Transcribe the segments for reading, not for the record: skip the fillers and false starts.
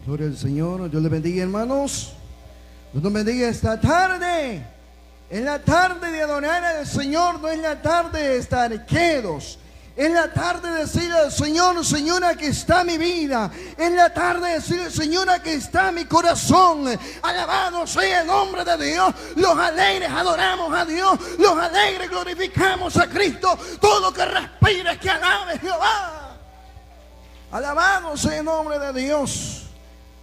Gloria al Señor. Dios les bendiga, hermanos. Dios nos bendiga esta tarde. Es la tarde de adorar al Señor, no es la tarde de estar quedos. Es la tarde de decirle al Señor: Señor, aquí está mi vida. Es la tarde de decirle: Señor, aquí está mi corazón. Alabado sea el nombre de Dios. Los alegres adoramos a Dios. Los alegres glorificamos a Cristo. Todo que respire, que alabe Jehová. Alabado sea el nombre de Dios.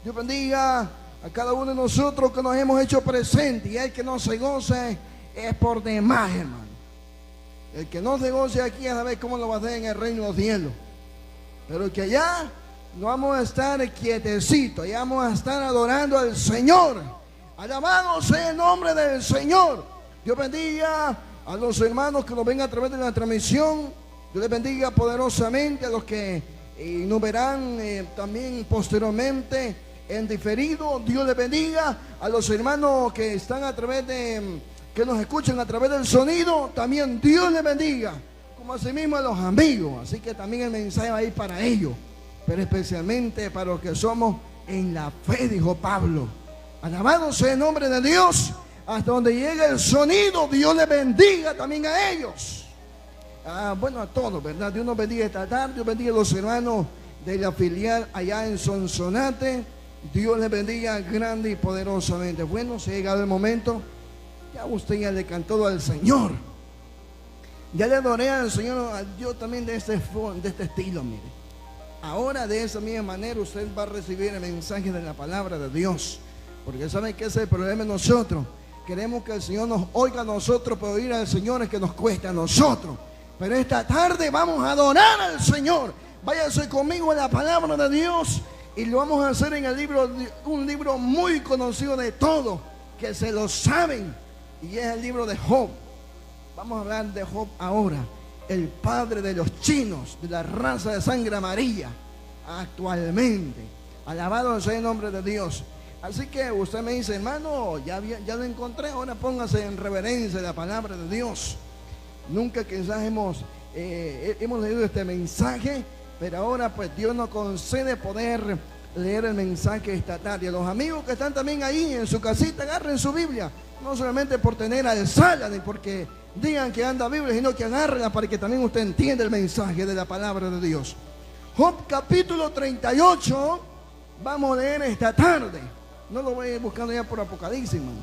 Dios bendiga a cada uno de nosotros que nos hemos hecho presente. Y el que no se goce es por demás, hermano. El que no se goce aquí a saber cómo lo va a hacer en el reino de los cielos. Pero que allá no vamos a estar quietecitos, allá vamos a estar adorando al Señor. Alabado sea el nombre del Señor. Dios bendiga a los hermanos que nos ven a través de la transmisión. Dios les bendiga poderosamente a los que nos verán también posteriormente en diferido. Dios les bendiga a los hermanos que están a través de, que nos escuchan a través del sonido. También Dios les bendiga, como asimismo a los amigos. Así que también el mensaje va a ir para ellos, pero especialmente para los que somos en la fe, dijo Pablo. Alabado sea el nombre de Dios. Hasta donde llegue el sonido, Dios les bendiga también a ellos. Bueno, a todos, ¿verdad? Dios nos bendiga esta tarde. Dios bendiga a los hermanos de la filial allá en Sonsonate. Dios les bendiga grande y poderosamente. Bueno, se ha llegado el momento. Ya usted ya le cantó al Señor. Ya le adoré al Señor, a Dios también de este estilo, mire. Ahora de esa misma manera usted va a recibir el mensaje de la palabra de Dios. Porque sabe que ese es el problema de nosotros. Queremos que el Señor nos oiga a nosotros, pero oír al Señor es que nos cuesta a nosotros. Pero esta tarde vamos a adorar al Señor. Váyase conmigo a la palabra de Dios. Y lo vamos a hacer en el libro, un libro muy conocido de todos, que se lo saben. Y es el libro de Job. Vamos a hablar de Job ahora. El padre de los chinos, de la raza de sangre amarilla, actualmente. Alabado sea el nombre de Dios. Así que usted me dice: hermano, ya lo encontré. Ahora póngase en reverencia de la palabra de Dios. Nunca quizás hemos leído este mensaje, pero ahora pues Dios nos concede poder leer el mensaje esta tarde. A los amigos que están también ahí en su casita, agarren su Biblia. No solamente por tener alzada ni porque digan que anda Biblia, sino que agárrenla para que también usted entienda el mensaje de la palabra de Dios. Job capítulo 38, vamos a leer esta tarde. No lo voy a ir buscando ya por Apocalipsis, hermano,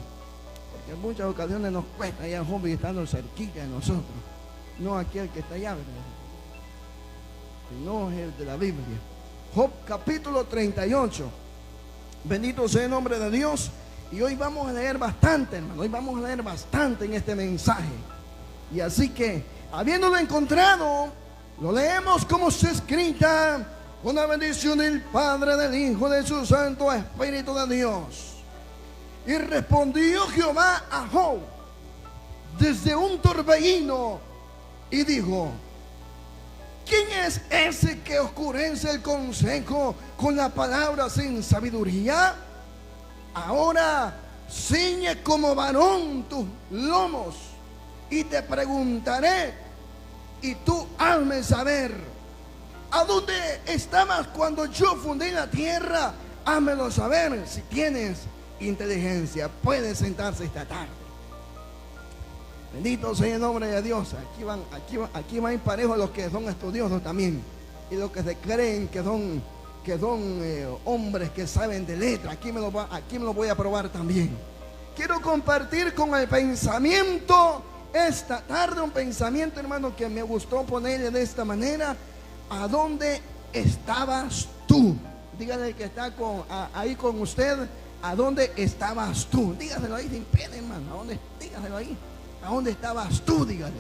porque en muchas ocasiones nos cuesta ya Job estando cerquita de nosotros. No aquel que está allá, ¿verdad? Sino es el de la Biblia. Job capítulo 38. Bendito sea el nombre de Dios. Y hoy vamos a leer bastante, hermano. Hoy vamos a leer bastante en este mensaje. Y así que, habiéndolo encontrado, lo leemos como está escrita, con la bendición del Padre, del Hijo, de su Santo Espíritu de Dios. Y respondió Jehová a Job desde un torbellino y dijo: ¿quién es ese que oscurece el consejo con la palabra sin sabiduría? Ahora ciñe como varón tus lomos y te preguntaré, y tú hazme saber, ¿a dónde estabas cuando yo fundé la tierra? Házmelo saber. Si tienes inteligencia, puedes sentarse esta tarde. Bendito sea el nombre de Dios. Aquí van parejos los que son estudiosos también, y los que se creen que son hombres que saben de letra. Aquí me lo voy a probar también. Quiero compartir con el pensamiento esta tarde, un pensamiento, hermano, que me gustó ponerle de esta manera: ¿a dónde estabas tú? Dígale que está ahí con usted: ¿a dónde estabas tú? Dígaselo ahí sin pena, hermano. Dígaselo ahí: ¿a dónde estabas tú? Dígale.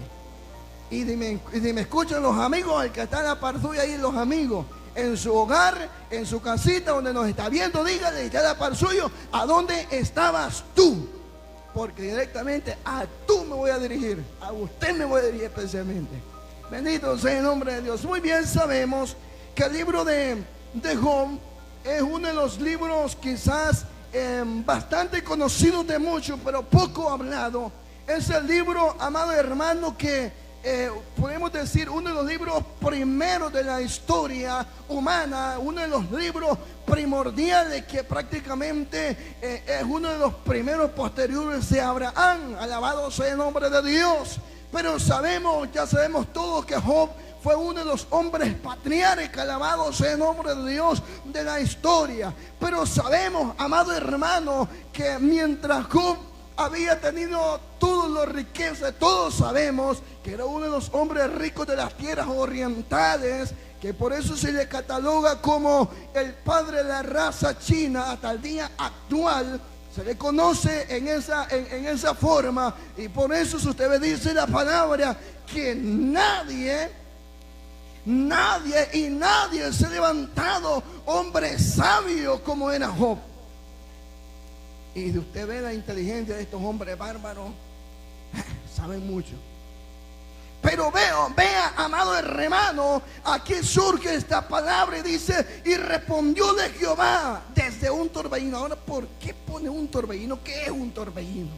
Y si me escuchan los amigos, el que está en la par suya ahí, los amigos, en su hogar, en su casita, donde nos está viendo, dígale, está a la par suyo: ¿a dónde estabas tú? Porque directamente a tú me voy a dirigir, a usted me voy a dirigir especialmente. Bendito sea el nombre de Dios. Muy bien sabemos que el libro de Job es uno de los libros quizás bastante conocidos de muchos, pero poco hablado. Es el libro, amado hermano, que podemos decir, uno de los libros primeros de la historia humana, uno de los libros primordiales que prácticamente es uno de los primeros posteriores de Abraham. Alabado sea el nombre de Dios. Pero sabemos, ya sabemos todos que Job fue uno de los hombres patriarcas, alabado sea el nombre de Dios, de la historia. Pero sabemos, amado hermano, que mientras Job había tenido todas las riquezas, todos sabemos que era uno de los hombres ricos de las tierras orientales, que por eso se le cataloga como el padre de la raza china hasta el día actual. Se le conoce en esa forma, y por eso si usted dice la palabra que nadie se ha levantado hombre sabio como era Job. Y si usted ve la inteligencia de estos hombres bárbaros, saben mucho. Pero vea, amado hermano, aquí surge esta palabra y dice: y respondióle Jehová desde un torbellino. Ahora, ¿por qué pone un torbellino? ¿Qué es un torbellino?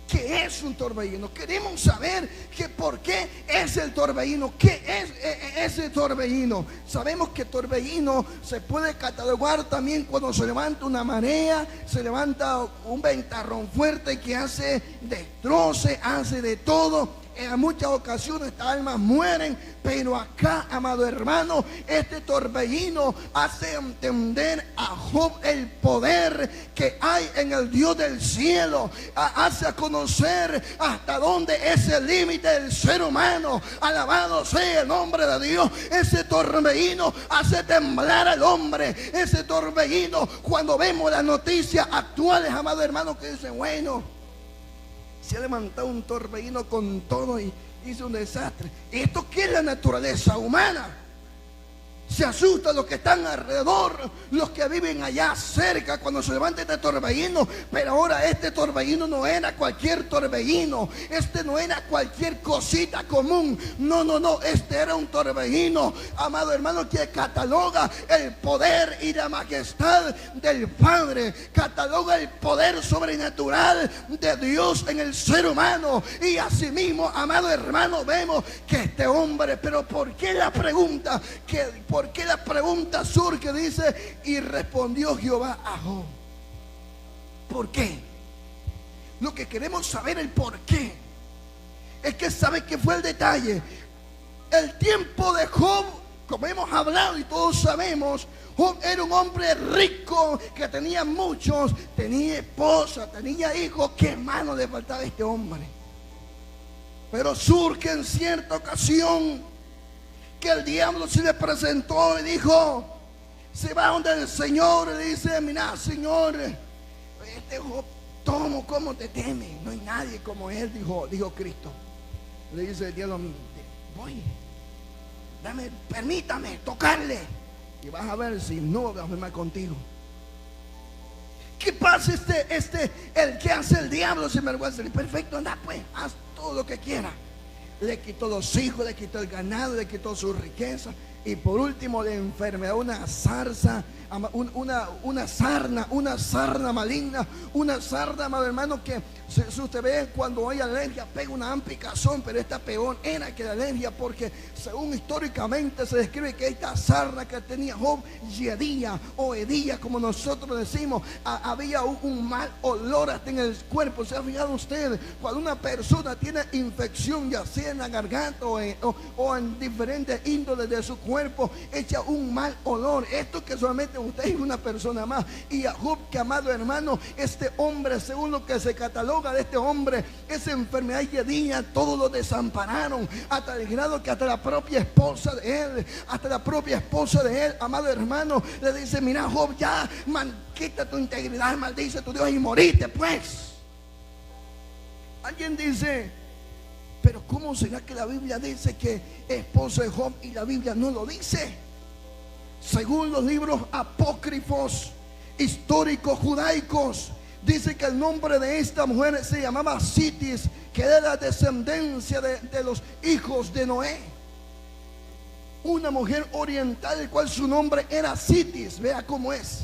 ¿Qué es un torbellino? Queremos saber que por qué es el torbellino. ¿Qué es ese torbellino? Sabemos que torbellino se puede catalogar también cuando se levanta una marea, se levanta un ventarrón fuerte que hace destroce, hace de todo. En muchas ocasiones estas almas mueren, pero acá, amado hermano, este torbellino hace entender a Job el poder que hay en el Dios del cielo. Hace conocer hasta dónde es el límite del ser humano. Alabado sea el nombre de Dios. Ese torbellino hace temblar al hombre. Ese torbellino, cuando vemos las noticias actuales, amado hermano, que dicen: bueno, se ha levantado un torbellino con todo y hizo un desastre. ¿Esto qué es la naturaleza humana? Se asustan los que están alrededor, los que viven allá cerca cuando se levanta este torbellino. Pero ahora este torbellino no era cualquier torbellino. Este no era cualquier cosita común. No. Este era un torbellino, amado hermano, que cataloga el poder y la majestad del Padre. Cataloga el poder sobrenatural de Dios en el ser humano. Y asimismo, amado hermano, vemos que este hombre, pero ¿por qué la pregunta? ¿Por qué la pregunta surge? Dice: y respondió Jehová a Job. ¿Por qué? Lo que queremos saber, el por qué, es que sabe que fue el detalle. El tiempo de Job, como hemos hablado y todos sabemos, Job era un hombre rico que tenía muchos, tenía esposa, tenía hijos. ¿Qué mano le faltaba a este hombre? Pero surge en cierta ocasión que el diablo se le presentó y dijo, se va donde el Señor y le dice: mira, Señor, este Job, ¿cómo te teme? No hay nadie como él, dijo Cristo. Le dice el diablo: voy, permítame tocarle y vas a ver si no voy a firmar contigo. ¿Qué pasa el que hace el diablo sin vergüenza? Perfecto, anda pues, haz todo lo que quieras. Le quitó los hijos, le quitó el ganado, le quitó su riqueza. Y por último, la enfermedad, una sarna maligna, una sarna, amado hermano, que si usted ve cuando hay alergia, pega una ampicazón, pero esta peor era que la alergia, porque según históricamente se describe que esta sarna que tenía Job yedía o hedía, como nosotros decimos, había un mal olor hasta en el cuerpo. ¿Se ha fijado usted? Cuando una persona tiene infección, ya sea en la garganta o en diferentes índoles de su cuerpo, echa un mal olor. Esto que solamente usted es una persona más. Y a Job, que amado hermano, este hombre, según lo que se cataloga de este hombre, esa enfermedad yedía, todos lo desampararon, hasta el grado que hasta la propia esposa de él, amado hermano, le dice: mira, Job, ya quita tu integridad, maldice a tu Dios y morite pues. Alguien dice: pero ¿cómo será que la Biblia dice que esposo de Job y la Biblia no lo dice? Según los libros apócrifos históricos judaicos, dice que el nombre de esta mujer se llamaba Citis, que era la descendencia de los hijos de Noé. Una mujer oriental, el cual su nombre era Citis. Vea cómo es.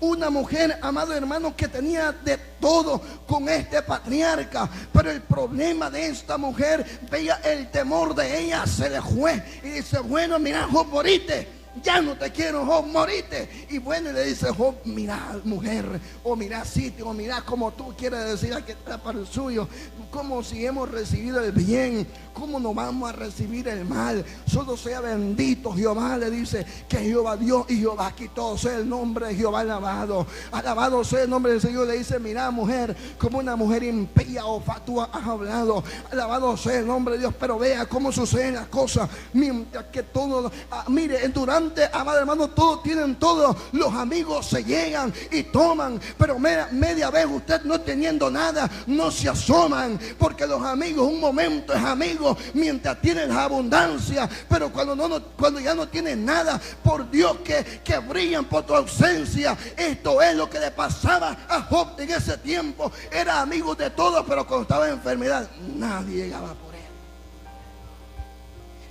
una mujer, amado hermano, que tenía de todo con este patriarca. Pero el problema de esta mujer, veía el temor de ella, se le fue. Y dice, bueno, mira, Job, morite. Ya no te quiero, Job, morite. Y bueno, y le dice Job, mira, mujer, o mira sitio, o mira como tú quieres decir a que está para el suyo. Como si hemos recibido el bien, ¿cómo no vamos a recibir el mal? Solo sea bendito Jehová, le dice, que Jehová dio y Jehová quitó. Sea el nombre de Jehová alabado. Alabado sea el nombre del Señor. Le dice, mira, mujer, como una mujer impía o fatua has hablado. Alabado sea el nombre de Dios. Pero vea cómo suceden las cosas. Mientras que todo, mire, durante, amado hermano, todos tienen todo. Los amigos se llegan y toman. Pero media vez usted no teniendo nada, no se asoman. Porque los amigos, un momento es amigo mientras tienen la abundancia. Pero cuando ya no tienen nada, por Dios que brillan por tu ausencia. Esto es lo que le pasaba a Job en ese tiempo. Era amigo de todos, pero cuando estaba en enfermedad, nadie llegaba por él.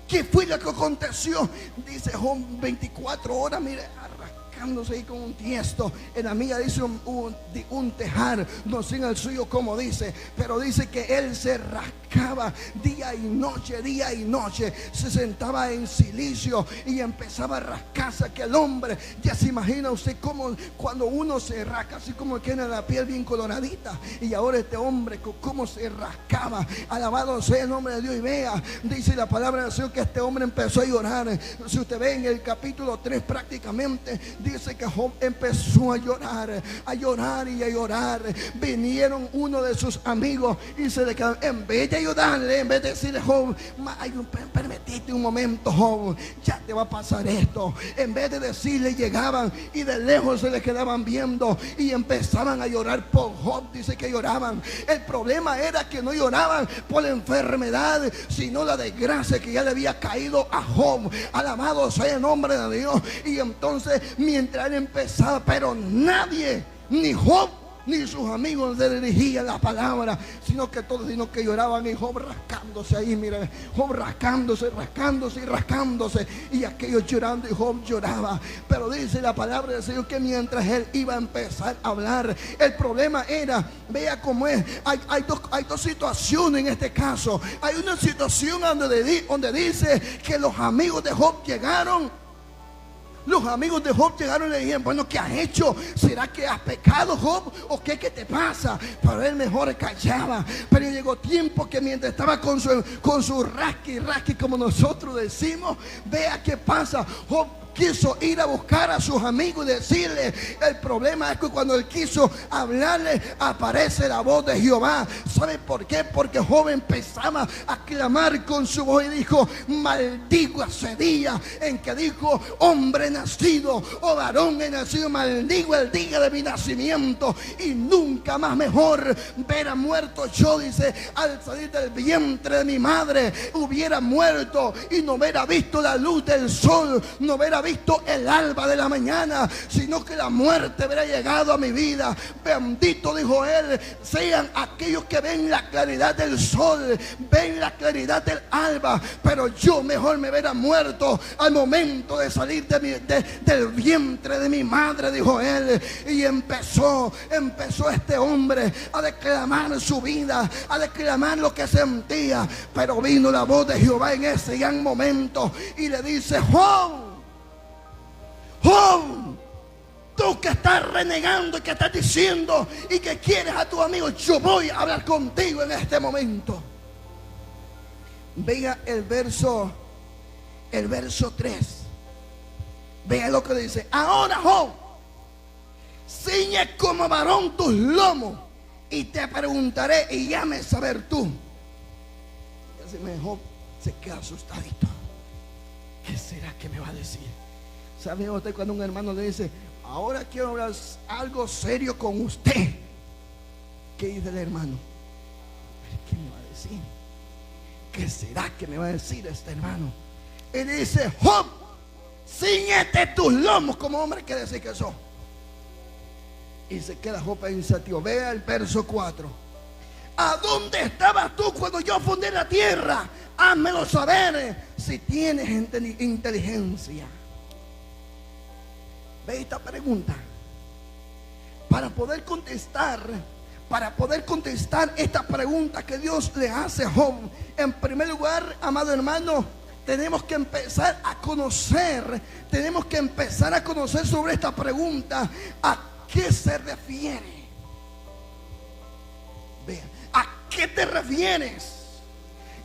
¿Qué fue lo que aconteció? Dice Job, 24 horas, mire, arrascándose ahí con un tiesto. En la mía dice un tejar, no sé en el suyo como dice, pero dice que él se rascaba día y noche, se sentaba en silicio y empezaba a rascarse. Que el hombre, ya se imagina usted como cuando uno se rasca, así como tiene la piel bien coloradita. Y ahora este hombre, cómo se rascaba. Alabado sea el nombre de Dios. Y vea, dice la palabra del Señor, que este hombre empezó a llorar. Si usted ve en el capítulo 3 prácticamente, dice que Job empezó a llorar y a llorar. Vinieron uno de sus amigos y se le quedaron, en vez de ayudarle, en vez de decirle, Job, permitite un momento, Job, ya te va a pasar esto. En vez de decirle, llegaban y de lejos se le quedaban viendo y empezaban a llorar por Job. Dice que lloraban. El problema era que no lloraban por la enfermedad, sino la desgracia que ya le había caído a Job. Alabado sea el nombre de Dios. Y entonces, mientras él empezaba, pero nadie, ni Job ni sus amigos le dirigían la palabra, sino que lloraban. Y Job rascándose ahí, mire, Job rascándose y aquellos llorando, y Job lloraba. Pero dice la palabra del Señor que mientras él iba a empezar a hablar, el problema era, vea cómo es, hay dos situaciones en este caso. Hay una situación donde dice que los amigos de Job llegaron. Los amigos de Job llegaron y le dijeron, bueno, ¿qué has hecho? ¿Será que has pecado, Job? ¿O qué te pasa? Pero él mejor callaba. Pero llegó tiempo que mientras estaba con su rasqui, como nosotros decimos, vea qué pasa. Job quiso ir a buscar a sus amigos y decirle. El problema es que cuando él quiso hablarle, aparece la voz de Jehová. ¿Sabe por qué? Porque Job empezaba a clamar con su voz y dijo, maldigo ese día en que dijo, hombre nacido o varón he nacido. Maldigo el día de mi nacimiento y nunca más mejor hubiera muerto yo, dice, al salir del vientre de mi madre hubiera muerto y no hubiera visto la luz del sol, no hubiera visto el alba de la mañana, sino que la muerte hubiera llegado a mi vida. Bendito, dijo él, sean aquellos que ven la claridad del sol, ven la claridad del alba, pero yo mejor me hubiera muerto al momento de salir del vientre de mi madre, dijo él. Y empezó este hombre a declamar su vida, a declamar lo que sentía. Pero vino la voz de Jehová en ese gran momento y le dice, Job, tú que estás renegando y que estás diciendo y que quieres a tu amigo, yo voy a hablar contigo en este momento. Vea el verso 3. Vea lo que dice. Ahora, Job, ciñe como varón tus lomos y te preguntaré y llame saber tú. Y así Job se queda asustadito. ¿Qué será que me va a decir? ¿Sabe usted cuando un hermano le dice, ahora quiero hablar algo serio con usted? ¿Qué dice el hermano? ¿Qué me va a decir? ¿Qué será que me va a decir este hermano? Y dice, Job, ciñete tus lomos, como hombre que decir que sos. Y se queda Job pensativo. Vea el verso 4. ¿A dónde estabas tú cuando yo fundé la tierra? Házmelo saber si tienes inteligencia. Ve esta pregunta. para poder contestar esta pregunta que Dios le hace a Job, en primer lugar, amado hermano, tenemos que empezar a conocer sobre esta pregunta. ¿A qué se refiere? Vean, ¿a qué te refieres?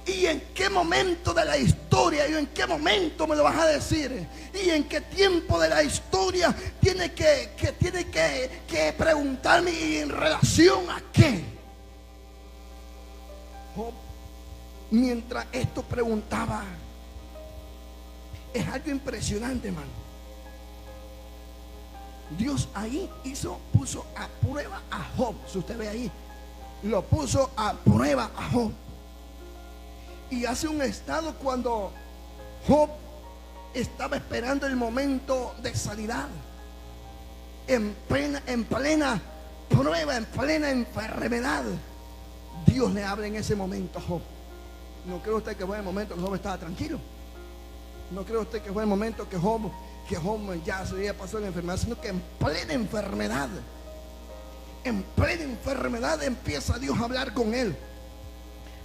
¿Y en qué momento de la historia? ¿Y en qué momento me lo vas a decir? ¿Y en qué tiempo de la historia tiene que preguntarme? ¿Y en relación a qué? Job, mientras esto preguntaba, es algo impresionante, hermano. Dios ahí puso a prueba a Job. Si usted ve ahí, lo puso a prueba a Job. Y hace un estado cuando Job estaba esperando el momento de sanidad, en plena prueba, en plena enfermedad, Dios le habla en ese momento a Job. ¿No cree usted que fue el momento que Job estaba tranquilo? ¿No cree usted que fue el momento que Job ya se había pasado la enfermedad? Sino que en plena enfermedad empieza Dios a hablar con él.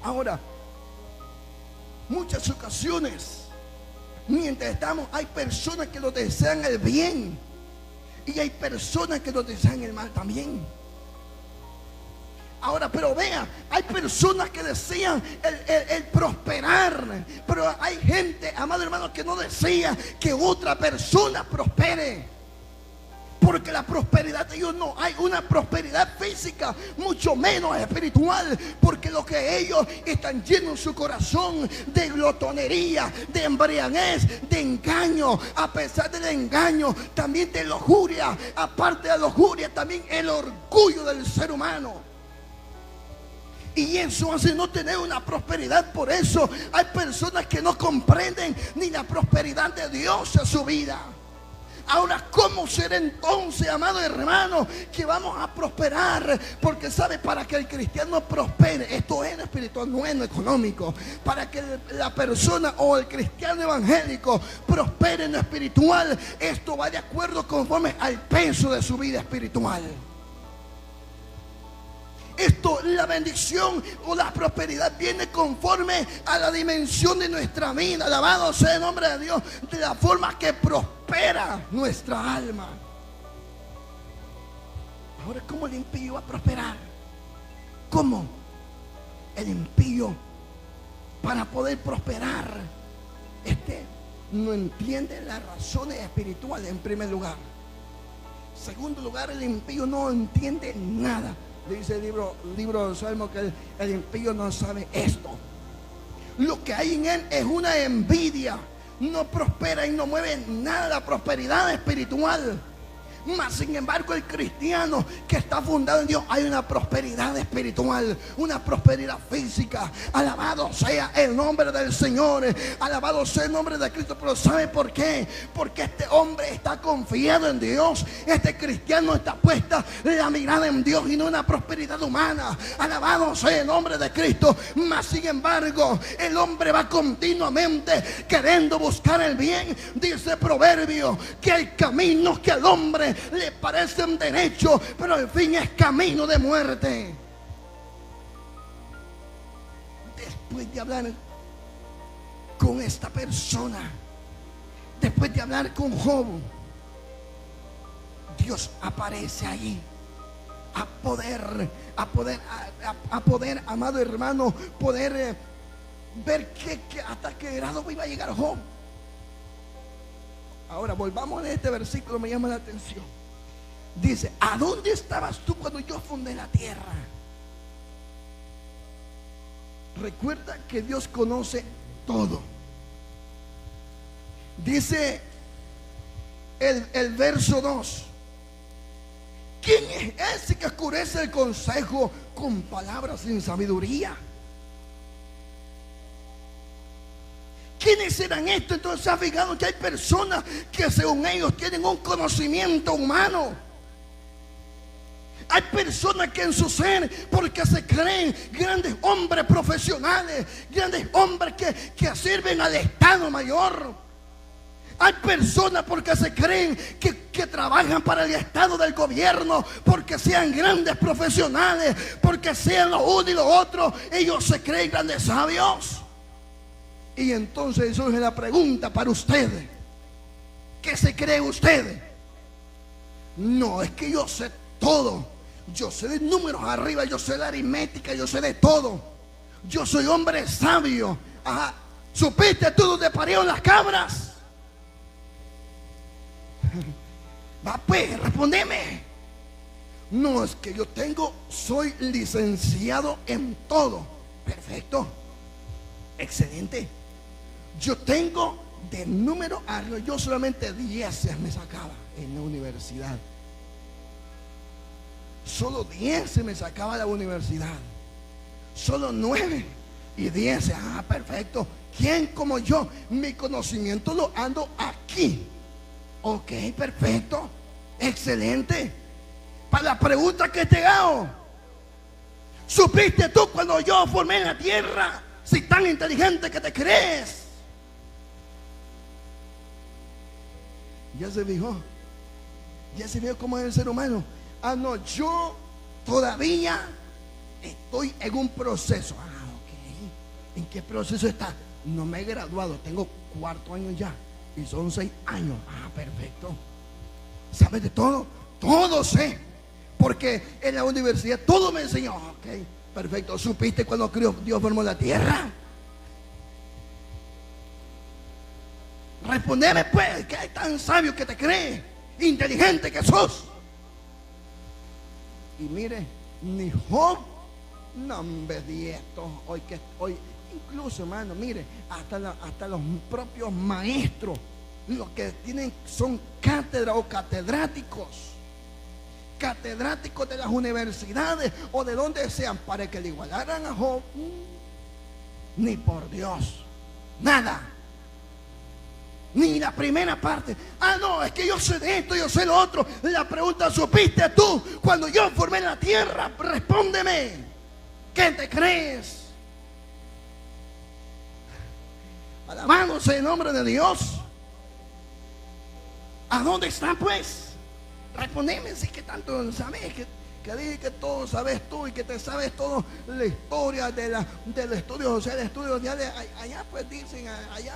Ahora, muchas ocasiones, mientras estamos, hay personas que nos desean el bien y hay personas que nos desean el mal también. Ahora, pero vea, hay personas que desean el prosperar, pero hay gente, amado hermano, que no desea que otra persona prospere. Porque la prosperidad de ellos no hay una prosperidad física, mucho menos espiritual. Porque lo que ellos están llenos en su corazón de glotonería, de embriaguez, de engaño. A pesar del engaño, también de lujuria. Aparte de la lujuria, también el orgullo del ser humano. Y eso hace no tener una prosperidad. Por eso hay personas que no comprenden ni la prosperidad de Dios en su vida. Ahora, ¿cómo será entonces, amado hermano, que vamos a prosperar? Porque sabe, para que el cristiano prospere, esto es lo espiritual, no es lo económico. Para que la persona o el cristiano evangélico prospere en lo espiritual, esto va de acuerdo conforme al peso de su vida espiritual. La bendición o la prosperidad viene conforme a la dimensión de nuestra vida. Alabado sea el nombre de Dios. De la forma que prospera nuestra alma. Ahora, ¿cómo el impío va a prosperar? ¿Cómo? El impío, para poder prosperar, no entiende las razones espirituales, en primer lugar. En segundo lugar, el impío no entiende nada. Dice el libro de Salmo que el impío no sabe esto. Lo que hay en él es una envidia. No prospera y no mueve nada la prosperidad espiritual. Mas sin embargo, el cristiano que está fundado en Dios, hay una prosperidad espiritual, una prosperidad física. Alabado sea el nombre del Señor, alabado sea el nombre de Cristo. Pero ¿sabe por qué? Porque este hombre está confiado en Dios. Este cristiano está puesta la mirada en Dios y no en la prosperidad humana. Alabado sea el nombre de Cristo. Mas sin embargo, el hombre va continuamente queriendo buscar el bien. Dice Proverbio que hay caminos que al hombre le parecen derechos, pero al fin es camino de muerte. Después de hablar con esta persona, después de hablar con Job, Dios aparece allí a poder, amado hermano, poder ver hasta qué grado iba a llegar Job. Ahora volvamos a este versículo, me llama la atención. Dice: ¿a dónde estabas tú cuando yo fundé la tierra? Recuerda que Dios conoce todo. Dice el verso 2: ¿quién es ese que oscurece el consejo con palabras sin sabiduría? ¿Quiénes serán estos? Entonces se ha fijado que hay personas que según ellos tienen un conocimiento humano. Hay personas que en su ser, porque se creen grandes hombres profesionales, grandes hombres que sirven al Estado Mayor. Hay personas porque se creen que que trabajan para el estado del gobierno, porque sean grandes profesionales, porque sean lo uno y lo otro, ellos se creen grandes sabios. Y entonces surge la pregunta para ustedes: ¿qué se cree usted? No, es que yo sé todo. Yo sé de números arriba, yo sé de aritmética, yo sé de todo. Yo soy hombre sabio. Ajá. ¿Supiste tú dónde parieron las cabras? Va pues, respóndeme. No, es que yo soy licenciado en todo. Perfecto. Excelente. Yo tengo de número arriba, yo solamente 10 me sacaba en la universidad. Solo 10 me sacaba de la universidad. Solo 9 y 10. Ah, perfecto. ¿Quién como yo? Mi conocimiento lo ando aquí. Ok, perfecto. Excelente. Para la pregunta que te hago: ¿supiste tú cuando yo formé la tierra? Si tan inteligente que te crees. Ya se fijó. Ya se vio cómo es el ser humano. Ah, no, yo todavía estoy en un proceso. Ah, ok. ¿En qué proceso está? No me he graduado, tengo 4 años ya. Y son 6 años. Ah, perfecto. ¿Sabes de todo? Todo sé. Porque en la universidad todo me enseñó. Ok, perfecto. ¿Supiste cuando Dios formó la tierra? Respondeme pues, que es tan sabio que te crees, inteligente que sos. Y mire, ni Job, no hombre, de esto, hoy, incluso hermano, mire, hasta los propios maestros, los que tienen, son cátedra o catedráticos de las universidades o de donde sean, para que le igualaran a Job, ni por Dios, nada. Ni la primera parte. Ah, no, es que yo sé de esto, yo sé lo otro. La pregunta: ¿supiste tú cuando yo formé la tierra? Respóndeme. ¿Qué te crees? Alabado sea el nombre de Dios. ¿A dónde está pues? Respondeme, si que tanto sabes, que dije que todo sabes tú y que te sabes todo la historia del estudio, o sea, el estudio de allá pues dicen, allá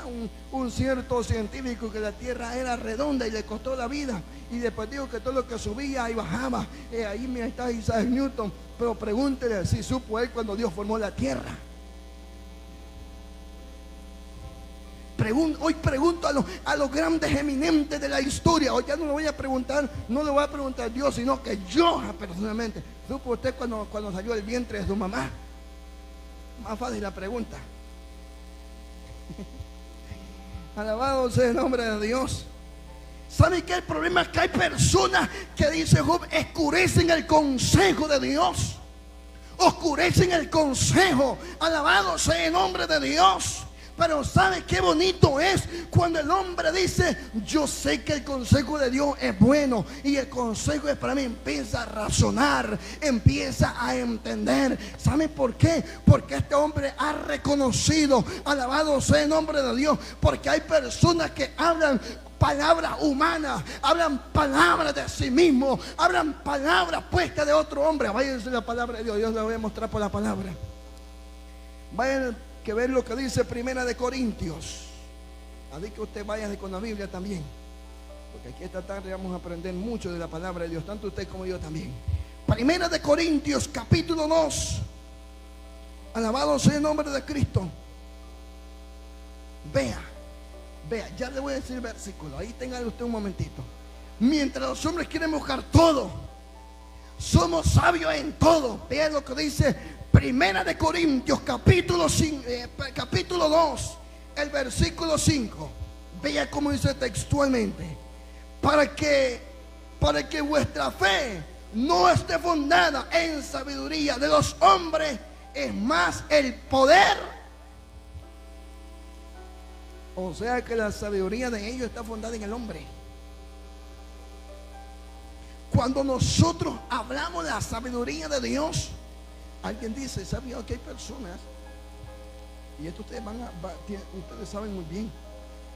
un cierto científico que la tierra era redonda y le costó la vida, y después dijo que todo lo que subía y bajaba, ahí me está Isaac Newton, pero pregúntele si supo él cuando Dios formó la tierra. Hoy pregunto a los grandes eminentes de la historia. Hoy ya no lo voy a preguntar, no le voy a preguntar a Dios, sino que yo personalmente. ¿Supo usted cuando salió del vientre de su mamá? Más fácil la pregunta. Alabado sea el nombre de Dios. ¿Sabe qué? El problema es que hay personas que, dice Job, oscurecen el consejo de Dios. Oscurecen el consejo. Alabado sea el nombre de Dios. Pero ¿sabe qué bonito es cuando el hombre dice: yo sé que el consejo de Dios es bueno y el consejo es para mí? Empieza a razonar, empieza a entender. ¿Sabe por qué? Porque este hombre ha reconocido, alabado sea el nombre de Dios, porque hay personas que hablan palabras humanas, hablan palabras de sí mismo, hablan palabras puestas de otro hombre. Váyanse la palabra de Dios, Dios la voy a mostrar por la palabra. Vayan que ver lo que dice Primera de Corintios. Así que usted vaya con la Biblia también, porque aquí esta tarde vamos a aprender mucho de la palabra de Dios, tanto usted como yo también. Primera de Corintios capítulo 2. Alabado sea el nombre de Cristo. Vea, ya le voy a decir el versículo, ahí tenga usted un momentito. Mientras los hombres quieren buscar todo, somos sabios en todo. Vea lo que dice Primera de Corintios capítulo 2, el versículo 5. Vea cómo dice textualmente: para que vuestra fe no esté fundada en sabiduría de los hombres, es más el poder. O sea que la sabiduría de ellos está fundada en el hombre. Cuando nosotros hablamos de la sabiduría de Dios, alguien dice: ¿sabía que hay personas? Y esto ustedes saben muy bien.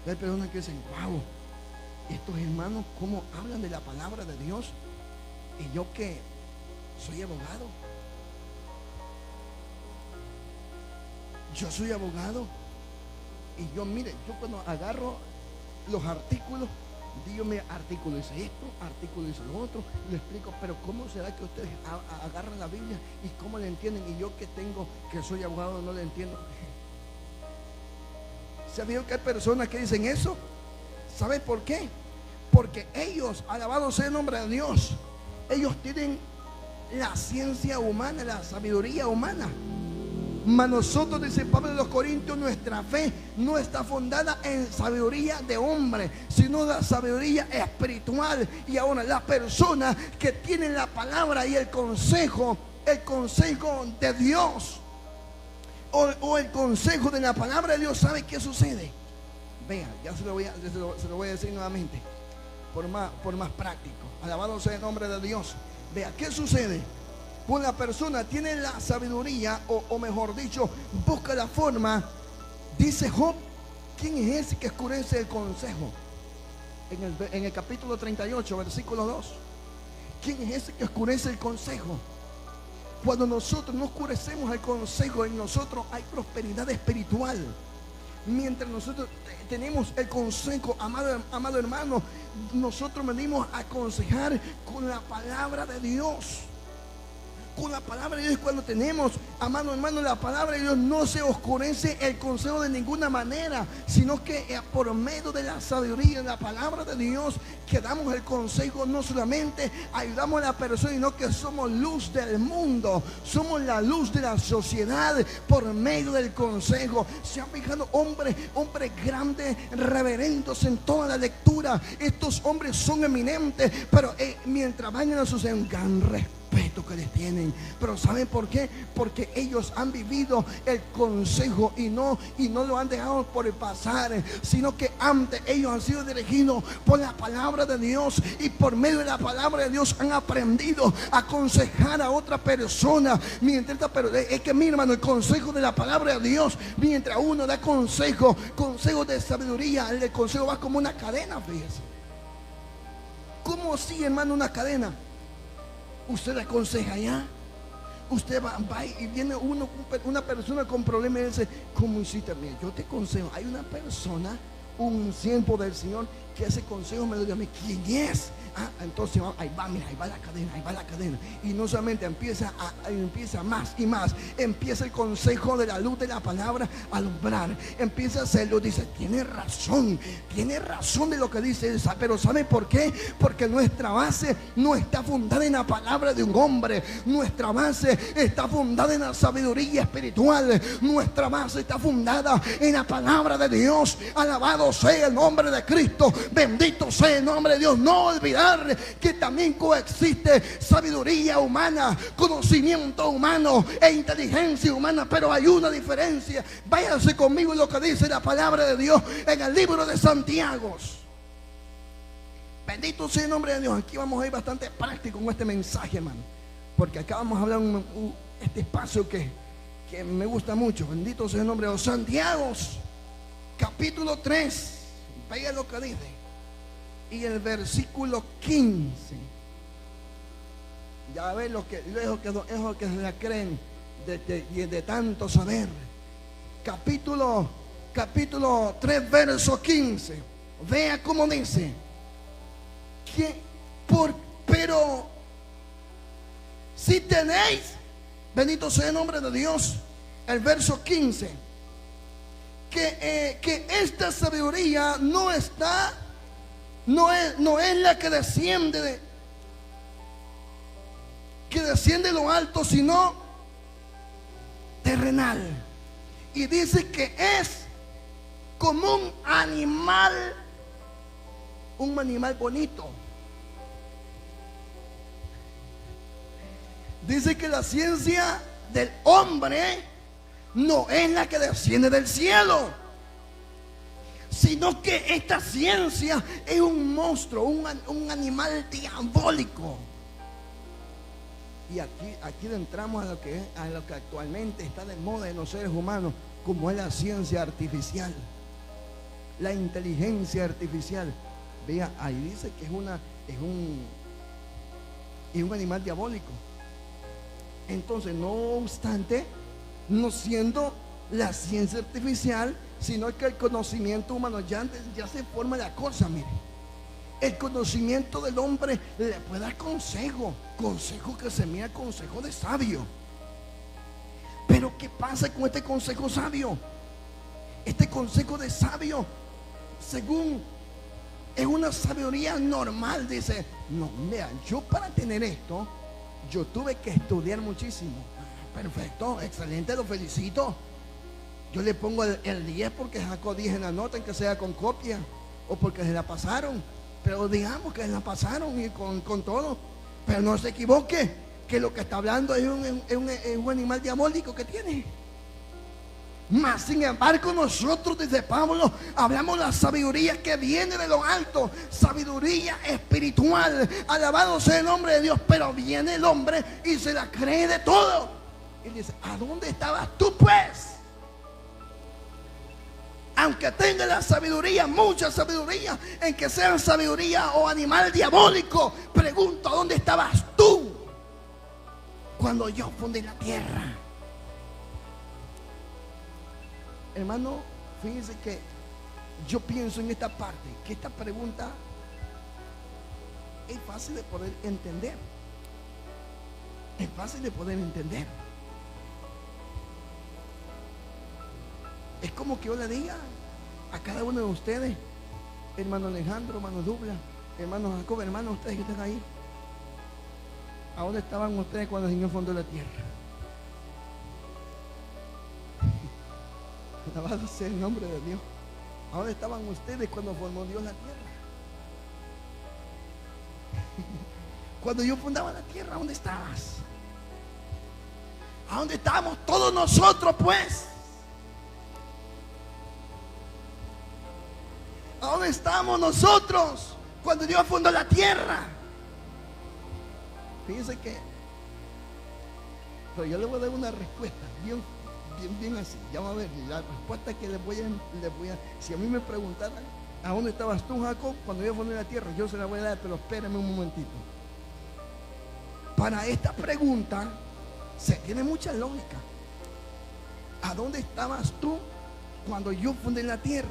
Hay personas que dicen: wow, estos hermanos cómo hablan de la palabra de Dios, y yo que soy abogado. Yo soy abogado y yo, mire, yo cuando agarro los artículos, digo, mira, artículo dice esto, artículo dice lo otro, le explico, pero ¿cómo será que ustedes agarran la Biblia y cómo le entienden? Y yo que soy abogado, no le entiendo. ¿Sabía que hay personas que dicen eso? ¿Sabe por qué? Porque ellos, alabado sea el nombre de Dios, ellos tienen la ciencia humana, la sabiduría humana. Mas nosotros, dice Pablo de los Corintios, nuestra fe no está fundada en sabiduría de hombre, sino la sabiduría espiritual. Y ahora la persona que tiene la palabra y el consejo de Dios, o el consejo de la palabra de Dios, ¿sabe qué sucede? Vean, ya se lo voy a decir nuevamente, por más práctico. Alabado sea el nombre de Dios. Vea, ¿qué sucede? Pues la persona tiene la sabiduría, o mejor dicho, busca la forma. Dice Job, ¿quién es ese que oscurece el consejo? En el capítulo 38, versículo 2. ¿Quién es ese que oscurece el consejo? Cuando nosotros no oscurecemos el consejo, en nosotros hay prosperidad espiritual. Mientras nosotros tenemos el consejo, amado hermano, nosotros venimos a aconsejar con la palabra de Dios. Con la palabra de Dios, cuando tenemos, amado hermano, la palabra de Dios, no se oscurece el consejo de ninguna manera, sino que por medio de la sabiduría, la palabra de Dios, que damos el consejo, no solamente ayudamos a la persona, sino que somos luz del mundo, somos la luz de la sociedad por medio del consejo. Se han fijado hombres grandes, reverendos en toda la lectura. Estos hombres son eminentes, pero mientras vayan a suceder un gran respeto que les tienen. Pero ¿saben por qué? Porque ellos han vivido el consejo y no lo han dejado por el pasar, sino que antes ellos han sido dirigidos por la palabra de Dios, y por medio de la palabra de Dios han aprendido a aconsejar a otra persona. Pero es que, mi hermano, el consejo de la palabra de Dios, mientras uno da consejo de sabiduría, el consejo va como una cadena, fíjese. ¿Cómo así, hermano, una cadena? Usted aconseja allá, usted va y viene una persona con problemas y dice, ¿cómo hiciste? Mira, yo te aconsejo. Hay una persona, un siervo del Señor, que ese consejo me lo dio a mí. ¿Quién es? Entonces ahí va la cadena. Y no solamente empieza más y más. Empieza el consejo de la luz de la palabra a alumbrar. Empieza a hacerlo. Dice, tiene razón de lo que dice. Pero ¿sabe por qué? Porque nuestra base no está fundada en la palabra de un hombre. Nuestra base está fundada en la sabiduría espiritual. Nuestra base está fundada en la palabra de Dios. Alabado sea el nombre de Cristo. Bendito sea el nombre de Dios. No olvidar que también coexiste sabiduría humana, conocimiento humano e inteligencia humana, pero hay una diferencia. Váyanse conmigo en lo que dice la palabra de Dios en el libro de Santiago. Bendito sea el nombre de Dios. Aquí vamos a ir bastante práctico con este mensaje, hermano, porque acá vamos a hablar este espacio que me gusta mucho. Bendito sea el nombre de Dios. Santiago capítulo 3, vea lo que dice. Y el versículo 15. Ya ven eso que se la creen de tanto saber. Capítulo 3, verso 15. Vea cómo dice. Pero si tenéis, bendito sea el nombre de Dios, el verso 15, que esta sabiduría no es la que desciende de lo alto, sino terrenal. Y dice que es como un animal bonito. Dice que la ciencia del hombre no es la que desciende del cielo, sino que esta ciencia es un monstruo, un animal diabólico. Y aquí entramos a lo que actualmente está de moda en los seres humanos, como es la ciencia artificial, la inteligencia artificial. Vea, ahí dice que es un animal diabólico. Entonces, no obstante, no siendo la ciencia artificial, sino que el conocimiento humano ya se forma la cosa, mire. El conocimiento del hombre le puede dar consejo que se mira consejo de sabio. Pero ¿qué pasa con este consejo sabio? Este consejo de sabio, según es una sabiduría normal, dice, no, mira, yo para tener esto, yo tuve que estudiar muchísimo. Perfecto, excelente, lo felicito. Yo le pongo el 10 porque sacó 10 en la nota, en que sea con copia, o porque se la pasaron. Pero digamos que se la pasaron y con todo. Pero no se equivoque, que lo que está hablando es un animal diabólico que tiene. Mas sin embargo nosotros, desde Pablo, hablamos la sabiduría que viene de lo alto, sabiduría espiritual. Alabado sea el nombre de Dios. Pero viene el hombre y se la cree de todo. Y dice, ¿a dónde estabas tú pues? Aunque tenga la sabiduría, mucha sabiduría, en que sea sabiduría o animal diabólico, pregunto, ¿a dónde estabas tú cuando yo fundé la tierra? Hermano, fíjense que yo pienso en esta parte, que esta pregunta es fácil de poder entender. Es fácil de poder entender. Es como que yo le diga a cada uno de ustedes, hermano Alejandro, hermano Dubla, hermano Jacob, hermano, ustedes que están ahí, ¿a dónde estaban ustedes cuando el Señor fundó la tierra? Alabado sea el nombre de Dios. ¿A dónde estaban ustedes cuando formó Dios la tierra? Cuando yo fundaba la tierra, ¿a dónde estabas? ¿A dónde estábamos todos nosotros pues? ¿A dónde estamos nosotros cuando Dios fundó la tierra? Fíjense que, pero yo le voy a dar una respuesta bien así. Ya va a ver, la respuesta que les voy a si a mí me preguntaran, ¿a dónde estabas tú, Jacob, cuando Dios fundó la tierra? Yo se la voy a dar, pero espérame un momentito. Para esta pregunta se tiene mucha lógica. ¿A dónde estabas tú cuando yo fundé la tierra?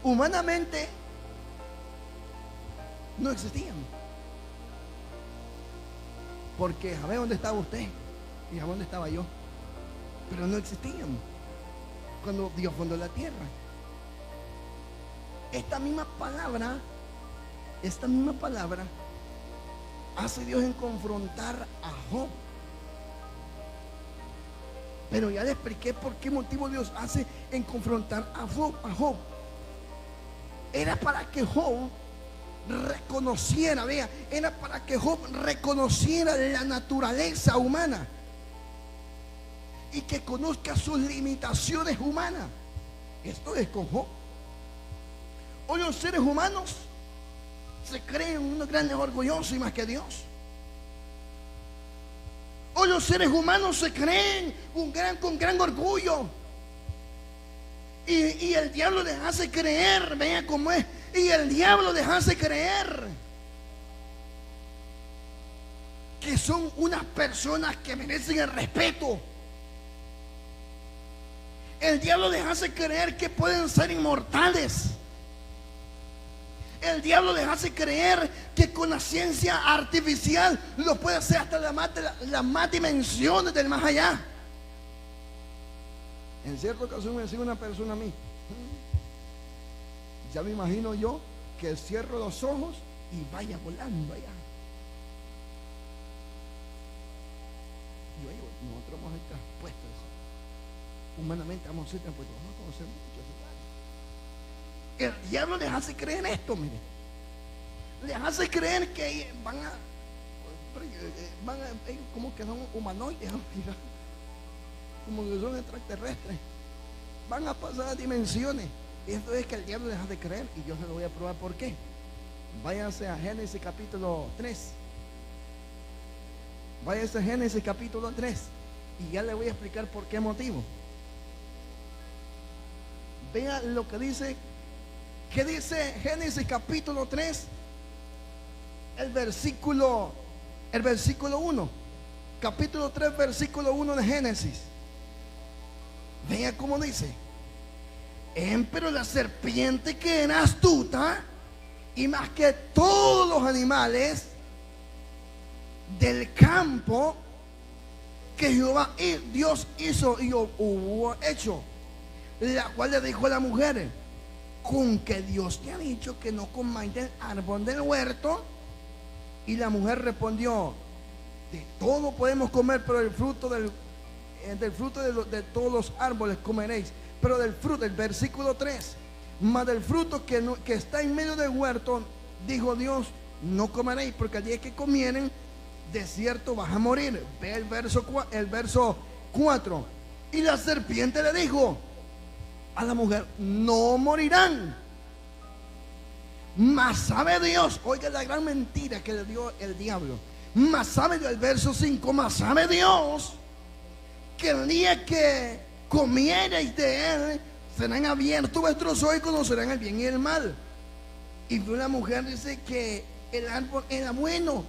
Humanamente no existían, porque a ver dónde estaba usted y a dónde estaba yo, pero no existían cuando Dios fundó la tierra. Esta misma palabra hace Dios en confrontar a Job. Pero ya le expliqué por qué motivo Dios hace en confrontar a Job. Era para que Job reconociera, era para que Job reconociera la naturaleza humana y que conozca sus limitaciones humanas. Esto es con Job. Hoy los seres humanos se creen unos grandes orgullosos y más que Dios. Hoy los seres humanos se creen con gran orgullo. Y el diablo les hace creer, vea cómo es. Y el diablo les hace creer que son unas personas que merecen el respeto. El diablo les hace creer que pueden ser inmortales. El diablo les hace creer que con la ciencia artificial lo puede hacer hasta las más dimensiones del más allá. En cierta ocasión me decía una persona a mí, ya me imagino yo que cierro los ojos y vaya volando allá. Yo digo, nosotros vamos a estar puestos. Humanamente vamos a ser transpuestos, vamos a conocer mucho. El diablo les hace creer esto, mire. Les hace creer que van a como que son humanoides, como que son extraterrestres, van a pasar a dimensiones. Esto es que el diablo les hace creer, y yo se lo voy a probar por qué. Váyanse a Génesis capítulo 3. Váyanse a Génesis capítulo 3 y ya le voy a explicar por qué motivo. Vea lo que dice ¿Qué dice Génesis capítulo 3? El versículo 1. Capítulo 3, versículo 1 de Génesis. Vea cómo dice: pero la serpiente, que era astuta y más que todos los animales del campo que Jehová Dios hizo y hubo hecho, la cual le dijo a la mujer: con que Dios te ha dicho que no comáis del árbol del huerto. Y la mujer respondió: de todo podemos comer, pero del fruto de todos los árboles comeréis, pero del fruto, el versículo 3, mas del fruto que está en medio del huerto, dijo Dios, no comeréis, porque el día que comieren, de cierto vas a morir. Ve el verso 4. Y la serpiente le dijo a la mujer: no morirán. Mas sabe Dios, oiga la gran mentira que le dio el diablo. Mas sabe Dios, el verso 5, mas sabe Dios que el día que comierais de él, serán abiertos vuestros ojos y conocerán el bien y el mal. Y la mujer dice que el árbol era bueno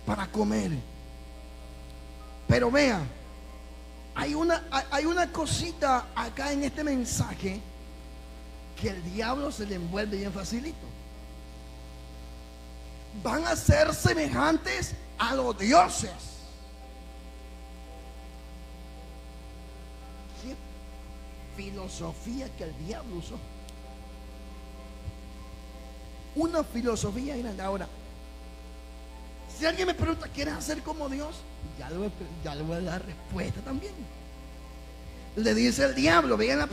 para comer. Pero vea, hay una cosita acá en este mensaje que el diablo se le envuelve bien facilito. Van a ser semejantes a los dioses. ¿Qué filosofía que el diablo usó? Una filosofía grande. Ahora, si alguien me pregunta: ¿quieres hacer como Dios? Ya le voy a dar respuesta también. Le dice el diablo, vean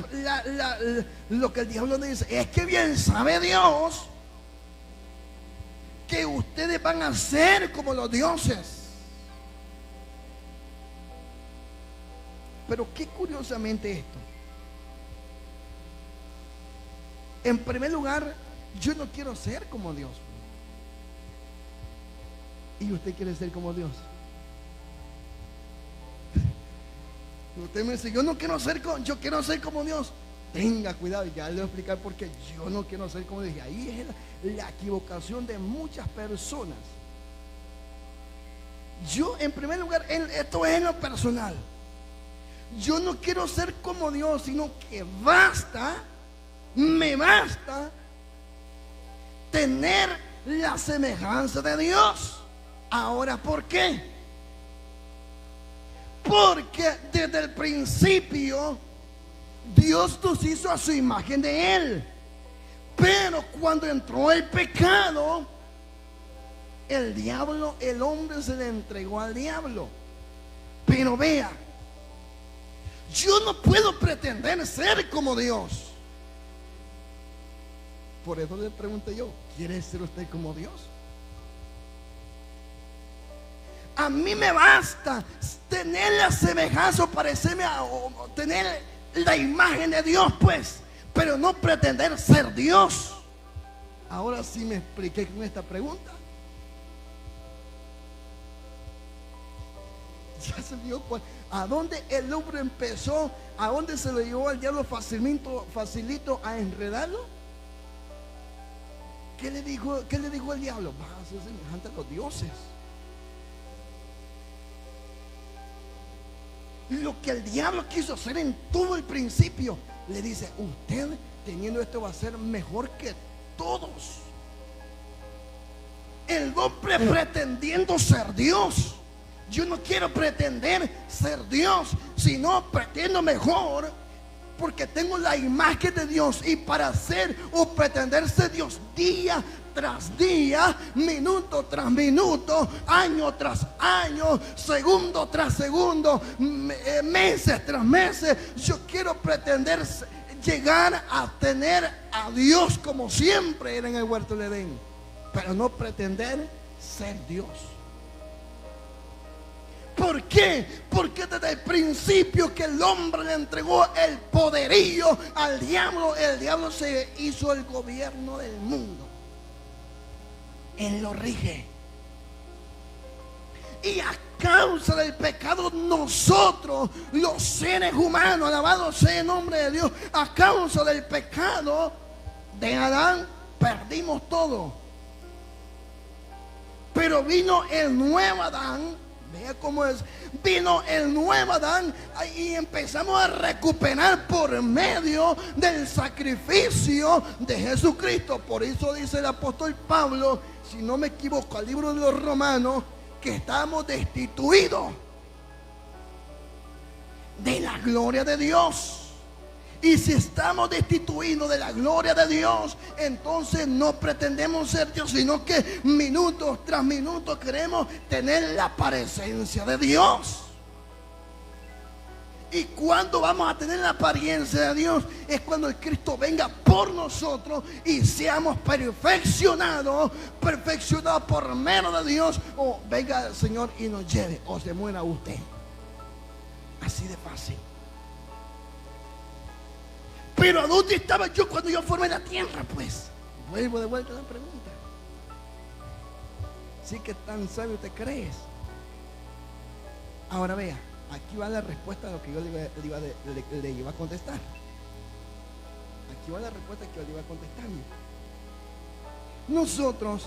lo que el diablo dice: es que bien sabe Dios que ustedes van a ser como los dioses. Pero qué curiosamente esto. En primer lugar, yo no quiero ser como Dios. ¿Y usted quiere ser como Dios? Usted me dice: yo no quiero ser yo quiero ser como Dios. Tenga cuidado, y ya le voy a explicar por qué yo no quiero ser como Dios. Y ahí es la equivocación de muchas personas. Yo, en primer lugar, esto es en lo personal. Yo no quiero ser como Dios, sino que me basta tener la semejanza de Dios. Ahora, ¿por qué? Porque desde el principio Dios nos hizo a su imagen de Él. Pero cuando entró el pecado, el hombre se le entregó al diablo. Pero vea, yo no puedo pretender ser como Dios. Por eso le pregunté yo: ¿quiere ser usted como Dios? A mí me basta tener la semejanza, o parecerme o tener la imagen de Dios, pues, pero no pretender ser Dios. Ahora sí me expliqué con esta pregunta. Ya se dio a dónde el hombre empezó, a dónde se lo llevó al diablo facilito a enredarlo. ¿Qué le dijo el diablo? Va a ser semejante a los dioses. Lo que el diablo quiso hacer en todo el principio, le dice: usted teniendo esto va a ser mejor que todos. El hombre pretendiendo ser Dios. Yo no quiero pretender ser Dios, sino pretendo mejor, porque tengo la imagen de Dios. Y para ser o pretender ser Dios día tras día, minuto tras minuto, año tras año, segundo tras segundo, meses tras meses, yo quiero pretender llegar a tener a Dios como siempre era en el huerto del Edén, pero no pretender ser Dios. ¿Por qué? Porque desde el principio que el hombre le entregó el poderío al diablo, el diablo se hizo el gobierno del mundo. Él lo rige. Y a causa del pecado, nosotros, los seres humanos, alabado sea el nombre de Dios, a causa del pecado, de Adán perdimos todo. Pero vino el nuevo Adán. Vea cómo es. Vino el nuevo Adán y empezamos a recuperar por medio del sacrificio de Jesucristo. Por eso dice el apóstol Pablo, si no me equivoco, al libro de los Romanos, que estamos destituidos de la gloria de Dios. Y si estamos destituidos de la gloria de Dios, entonces no pretendemos ser Dios, sino que minutos tras minutos queremos tener la presencia de Dios. Y cuando vamos a tener la apariencia de Dios es cuando el Cristo venga por nosotros y seamos perfeccionados por medio de Dios, o venga el Señor y nos lleve, o se muera usted. Así de fácil. Pero ¿a dónde estaba yo cuando yo formé la tierra? Pues vuelvo de vuelta a la pregunta. Sí que tan sabio te crees. Ahora vea, aquí va la respuesta a lo que yo le iba a contestar. Aquí va la respuesta que yo le iba a contestar. Nosotros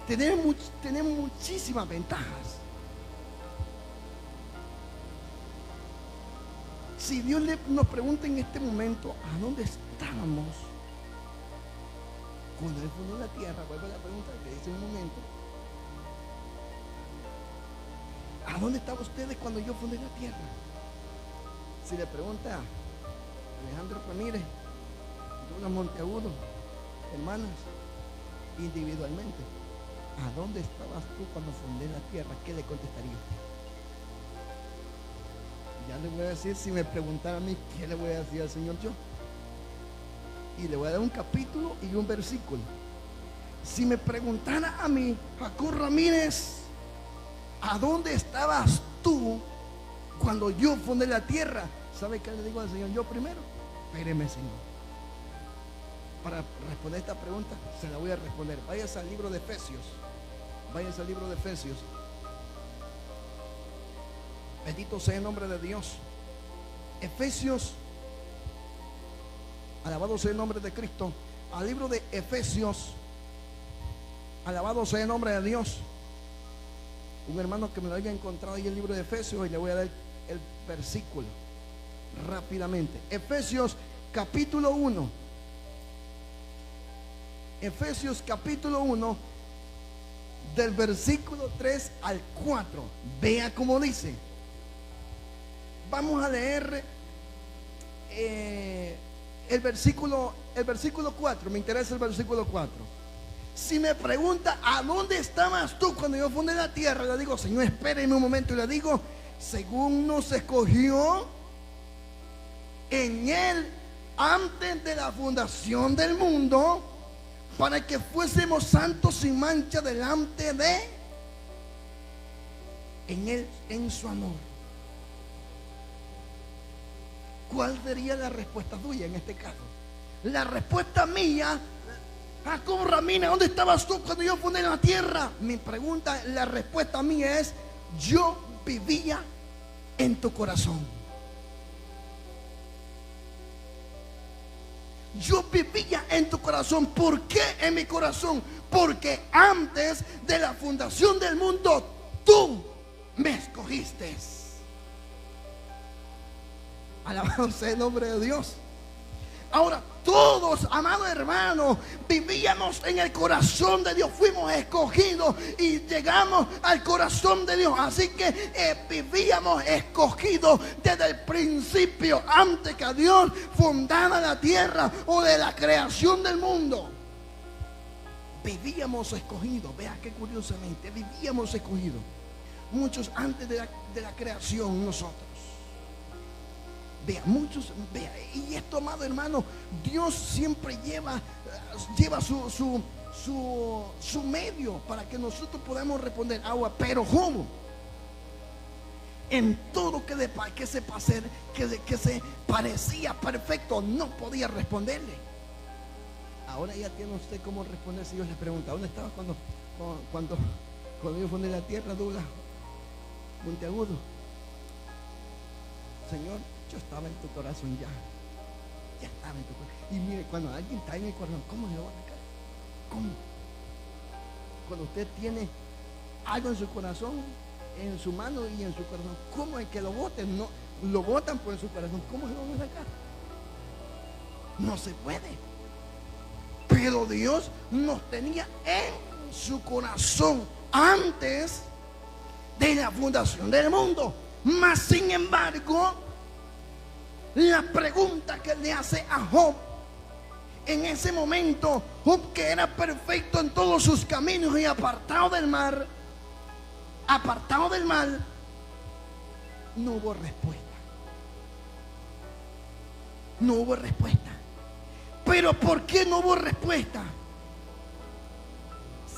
tenemos muchísimas ventajas. Si Dios nos pregunta en este momento, ¿a dónde estábamos cuando Él fundó la tierra? Vuelvo a la pregunta que dice un momento. ¿A dónde estaban ustedes cuando yo fundé la tierra? Si le pregunta a Alejandro Ramírez, Douglas Monteagudo, hermanas, individualmente, ¿a dónde estabas tú cuando fundé la tierra? ¿Qué le contestaría usted? Ya le voy a decir, si me preguntara a mí, ¿qué le voy a decir al Señor yo? Y le voy a dar un capítulo y un versículo. Si me preguntara a mí, Jacob Ramírez, ¿a dónde estabas tú cuando yo fundé la tierra? ¿Sabe qué le digo al Señor? Yo primero, espéreme, Señor. Para responder esta pregunta, se la voy a responder. Váyase al libro de Efesios. Váyase al libro de Efesios. Bendito sea el nombre de Dios. Efesios, alabado sea el nombre de Cristo. Al libro de Efesios, alabado sea el nombre de Dios. Un hermano que me lo haya encontrado ahí en el libro de Efesios, y le voy a dar el versículo rápidamente. Efesios capítulo 1. Efesios capítulo 1, del versículo 3 al 4. Vea cómo dice. Vamos a leer el versículo 4. Me interesa el versículo 4. Si me pregunta, ¿a dónde estabas tú cuando yo fundé la tierra? Le digo, Señor, espéreme un momento. Y le digo, según nos escogió en Él antes de la fundación del mundo, para que fuésemos santos sin mancha delante de Él, en su amor. ¿Cuál sería la respuesta tuya en este caso? La respuesta mía, Jacob Ramírez, ¿dónde estabas tú cuando yo fundé la tierra? Mi pregunta, la respuesta mía es, yo vivía en tu corazón. Yo vivía en tu corazón. ¿Por qué en mi corazón? Porque antes de la fundación del mundo, tú me escogiste. Alabado sea el nombre de Dios. Ahora, todos, amados hermanos, vivíamos en el corazón de Dios. Fuimos escogidos y llegamos al corazón de Dios. Así que vivíamos escogidos desde el principio, antes que Dios fundara la tierra o de la creación del mundo. Vivíamos escogidos. Vea qué curiosamente, vivíamos escogidos. Muchos antes de la creación, nosotros. Vea, muchos, vea, y esto, amado hermano, Dios siempre lleva su medio para que nosotros podamos responder agua. Pero ¿cómo? En todo que se parecía perfecto, no podía responderle. Ahora ya tiene usted cómo responder si Dios le pregunta, ¿dónde estabas cuando yo fundé la tierra, Douglas Monteagudo? Señor, yo estaba en tu corazón ya ya estaba en tu corazón. Y mire, cuando alguien está en el corazón, ¿cómo se lo va a sacar? ¿Cómo? Cuando usted tiene algo en su corazón, en su mano y en su corazón, ¿cómo es que lo boten? No, lo botan por su corazón, ¿cómo se lo van a sacar? No se puede. Pero Dios nos tenía en su corazón antes de la fundación del mundo. Mas sin embargo, la pregunta que le hace a Job en ese momento, Job, que era perfecto en todos sus caminos y apartado del mal, no hubo respuesta. No hubo respuesta. Pero ¿por qué no hubo respuesta?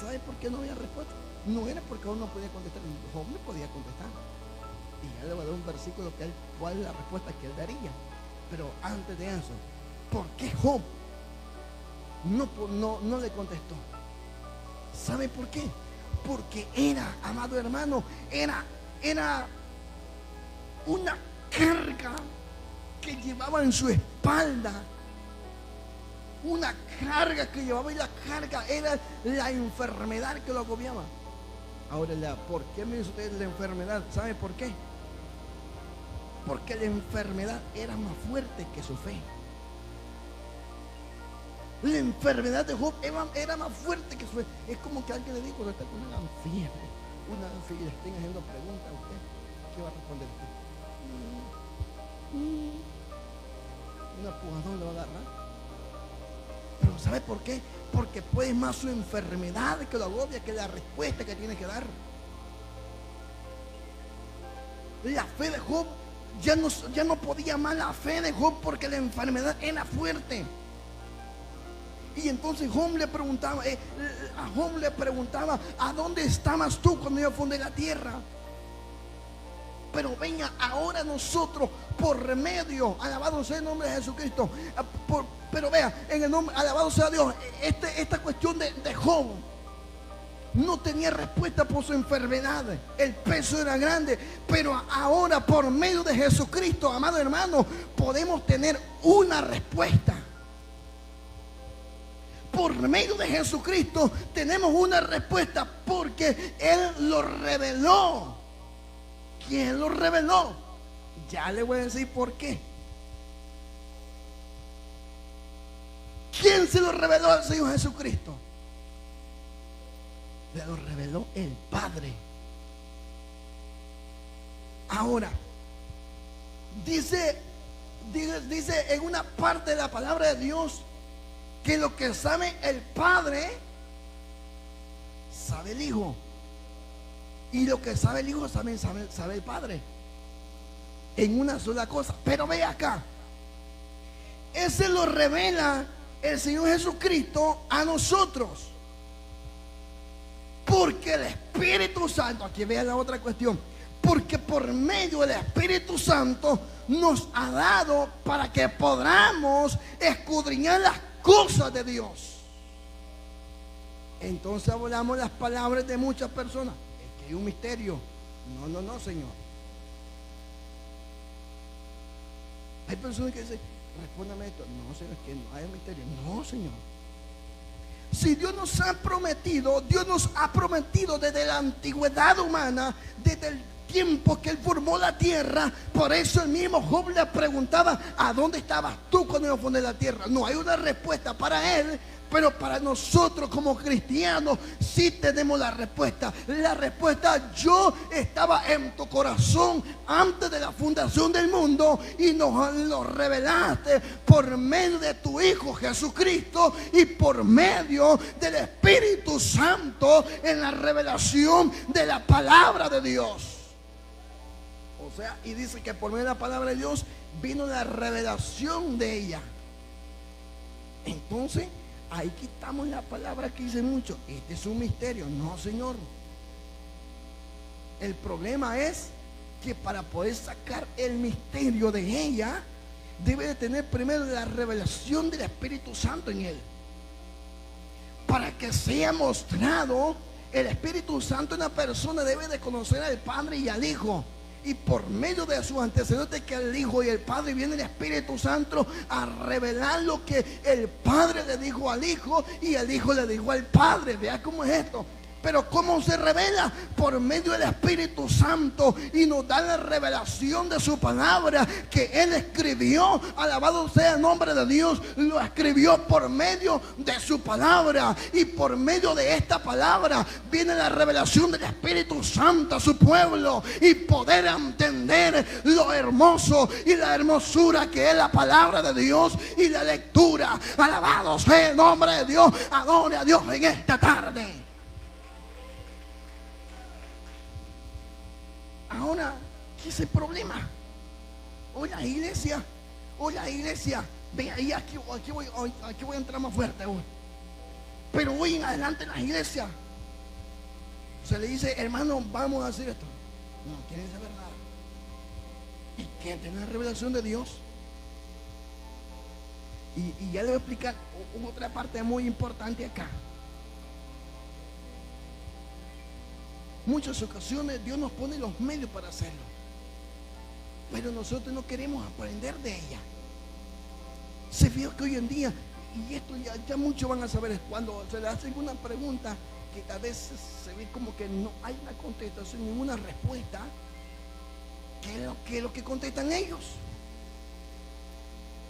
¿Sabe por qué no había respuesta? No era porque Job no podía contestar. Job no podía contestar. Y ya le voy a dar un versículo cuál es la respuesta que él daría. Pero antes de eso, ¿por qué Job no le contestó? ¿Sabe por qué? Porque era, amado hermano, era una carga que llevaba en su espalda. Una carga que llevaba, y la carga era la enfermedad que lo agobiaba. Ahora, ¿por qué me dice usted la enfermedad? ¿Sabe por qué? Porque la enfermedad era más fuerte que su fe. La enfermedad de Job era más fuerte que su fe. Es como que alguien le dijo, cuando está con una fiebre, le estén haciendo preguntas a usted, ¿qué va a responder usted? Una pujadón le va a agarrar. Pero ¿sabe por qué? Porque puede más su enfermedad que lo agobia que la respuesta que tiene que dar. La fe de Job ya no podía más la fe de Job, porque la enfermedad era fuerte. Y entonces Job le preguntaba, ¿a dónde estabas tú cuando yo fundé la tierra? Pero venga, ahora nosotros por medio, alabado sea el nombre de Jesucristo, pero vea, en el nombre, alabado sea Dios, esta cuestión de Job no tenía respuesta por su enfermedad, el peso era grande, pero ahora por medio de Jesucristo, amado hermano, podemos tener una respuesta. Por medio de Jesucristo tenemos una respuesta, porque Él lo reveló. ¿Quién lo reveló? Ya le voy a decir por qué. ¿Quién se lo reveló al Señor Jesucristo? Le lo reveló el Padre. Ahora, dice en una parte de la palabra de Dios que lo que sabe el Padre, sabe el Hijo. Y lo que sabe el Hijo sabe el Padre. En una sola cosa. Pero ve acá. Ese lo revela el Señor Jesucristo a nosotros. Porque el Espíritu Santo, aquí vea la otra cuestión, porque por medio del Espíritu Santo nos ha dado para que podamos escudriñar las cosas de Dios. Entonces hablamos las palabras de muchas personas. Es que hay un misterio. No, Señor. Hay personas que dicen, respóndame esto. No, Señor, es que no hay un misterio. No, Señor. Si Dios nos ha prometido desde la antigüedad humana, desde el tiempo que Él formó la tierra. Por eso el mismo Job le preguntaba, ¿a dónde estabas tú cuando yo fundé la tierra? No hay una respuesta para él, pero para nosotros como cristianos sí tenemos la respuesta. La respuesta: yo estaba en tu corazón antes de la fundación del mundo, y nos lo revelaste por medio de tu Hijo Jesucristo y por medio del Espíritu Santo en la revelación de la palabra de Dios. O sea, y dice que por medio de la palabra de Dios vino la revelación de ella. Entonces ahí quitamos la palabra que dice mucho, este es un misterio. No, Señor. El problema es que para poder sacar el misterio de ella, debe de tener primero la revelación del Espíritu Santo en él. Para que sea mostrado, el Espíritu Santo en una persona debe de conocer al Padre y al Hijo. y por medio de sus antecedentes, que el Hijo y el Padre, viene el Espíritu Santo a revelar lo que el Padre le dijo al Hijo y el Hijo le dijo al Padre. Vea cómo es esto. Pero ¿cómo se revela? Por medio del Espíritu Santo, y nos da la revelación de su palabra que Él escribió. Alabado sea el nombre de Dios. Lo escribió por medio de su palabra, y por medio de esta palabra viene la revelación del Espíritu Santo a su pueblo, y poder entender lo hermoso y la hermosura que es la palabra de Dios y la lectura. Alabado sea el nombre de Dios. Adore a Dios en esta tarde. Ahora, ¿qué es el problema? Hoy la iglesia, ve ahí, aquí voy a entrar más fuerte hoy. Pero hoy en adelante en la iglesia se le dice: hermano, vamos a hacer esto. No quieren saber nada. Y quieren tener la revelación de Dios. Y ya le voy a explicar otra parte muy importante acá. Muchas ocasiones Dios nos pone los medios para hacerlo, pero nosotros no queremos aprender de ella. Se fija que hoy en día, y esto ya muchos van a saber, cuando se le hacen una pregunta que a veces se ve como que no hay una contestación, ninguna respuesta, ¿qué es lo que contestan ellos?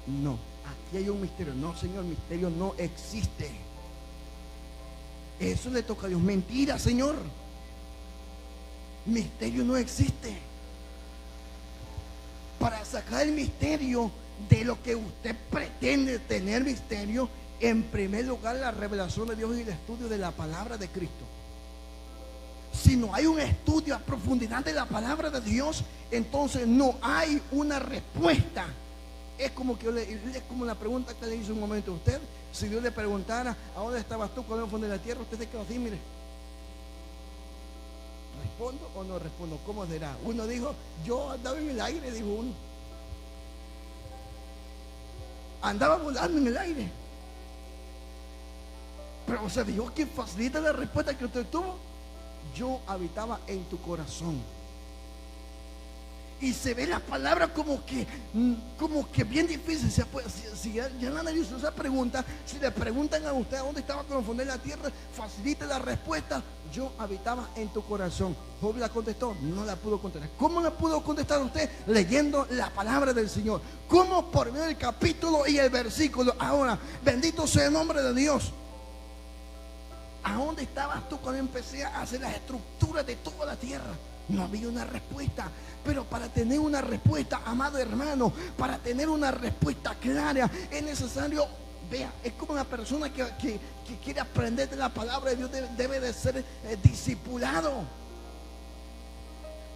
No, aquí hay un misterio. No, Señor, misterio no existe. Eso le toca a Dios. Mentira, Señor. Misterio no existe. Para sacar el misterio de lo que usted pretende tener misterio, en primer lugar la revelación de Dios y el estudio de la palabra de Cristo. Si no hay un estudio a profundidad de la palabra de Dios, entonces no hay una respuesta. Es como la pregunta que le hizo un momento a usted. Si Dios le preguntara: ¿a dónde estabas tú cuando fundé la tierra? Usted se quedó así, mire. ¿Respondo o no respondo? ¿Cómo será? Uno dijo: yo andaba en el aire, dijo uno. Andaba volando en el aire. Pero se dijo que facilita la respuesta que usted tuvo: yo habitaba en tu corazón. Y se ve la palabra como que bien difícil. Si ya la analizó esa pregunta, si le preguntan a usted: ¿a dónde estaba cuando fundé la tierra? Facilita la respuesta: yo habitaba en tu corazón. Job la contestó, no la pudo contestar. ¿Cómo la pudo contestar usted? Leyendo la palabra del Señor. ¿Cómo? Por medio del capítulo y el versículo. Ahora, bendito sea el nombre de Dios. ¿A dónde estabas tú cuando empecé a hacer las estructuras de toda la tierra? No había una respuesta. Pero para tener una respuesta, amado hermano, para tener una respuesta clara, es necesario, vea, es como una persona que quiere aprender de la palabra de Dios, debe de ser discipulado.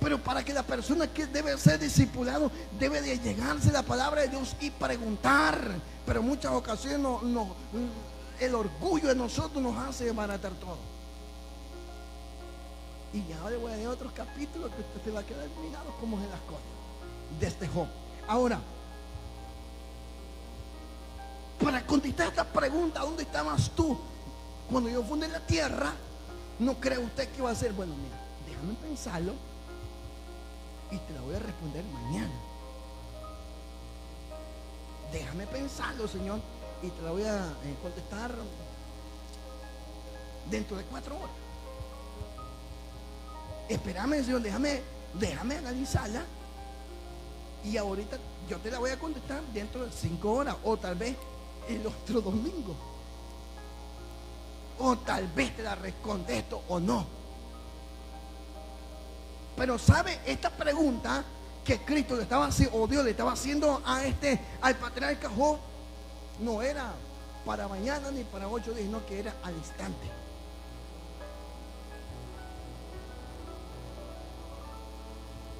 Pero para que la persona que debe ser discipulado, debe de llegarse la palabra de Dios y preguntar. Pero en muchas ocasiones el orgullo de nosotros nos hace desbaratar todo. Y ahora voy a leer otros capítulos que usted se va a quedar mirando cómo es las cosas de este Job. Ahora, para contestar esta pregunta: ¿dónde estabas tú cuando yo fundé la tierra? ¿No cree usted que va a ser? Bueno, mira, déjame pensarlo y te la voy a responder mañana. Déjame pensarlo, Señor, y te la voy a contestar dentro de 4 horas. Espérame, Señor, déjame analizarla, y ahorita yo te la voy a contestar dentro de 5 horas, o tal vez el otro domingo, o tal vez te la contesto o no. Pero sabe, esta pregunta que Cristo le estaba haciendo, o Dios le estaba haciendo al patriarca Job, no era para mañana ni para 8 días, sino que era al instante.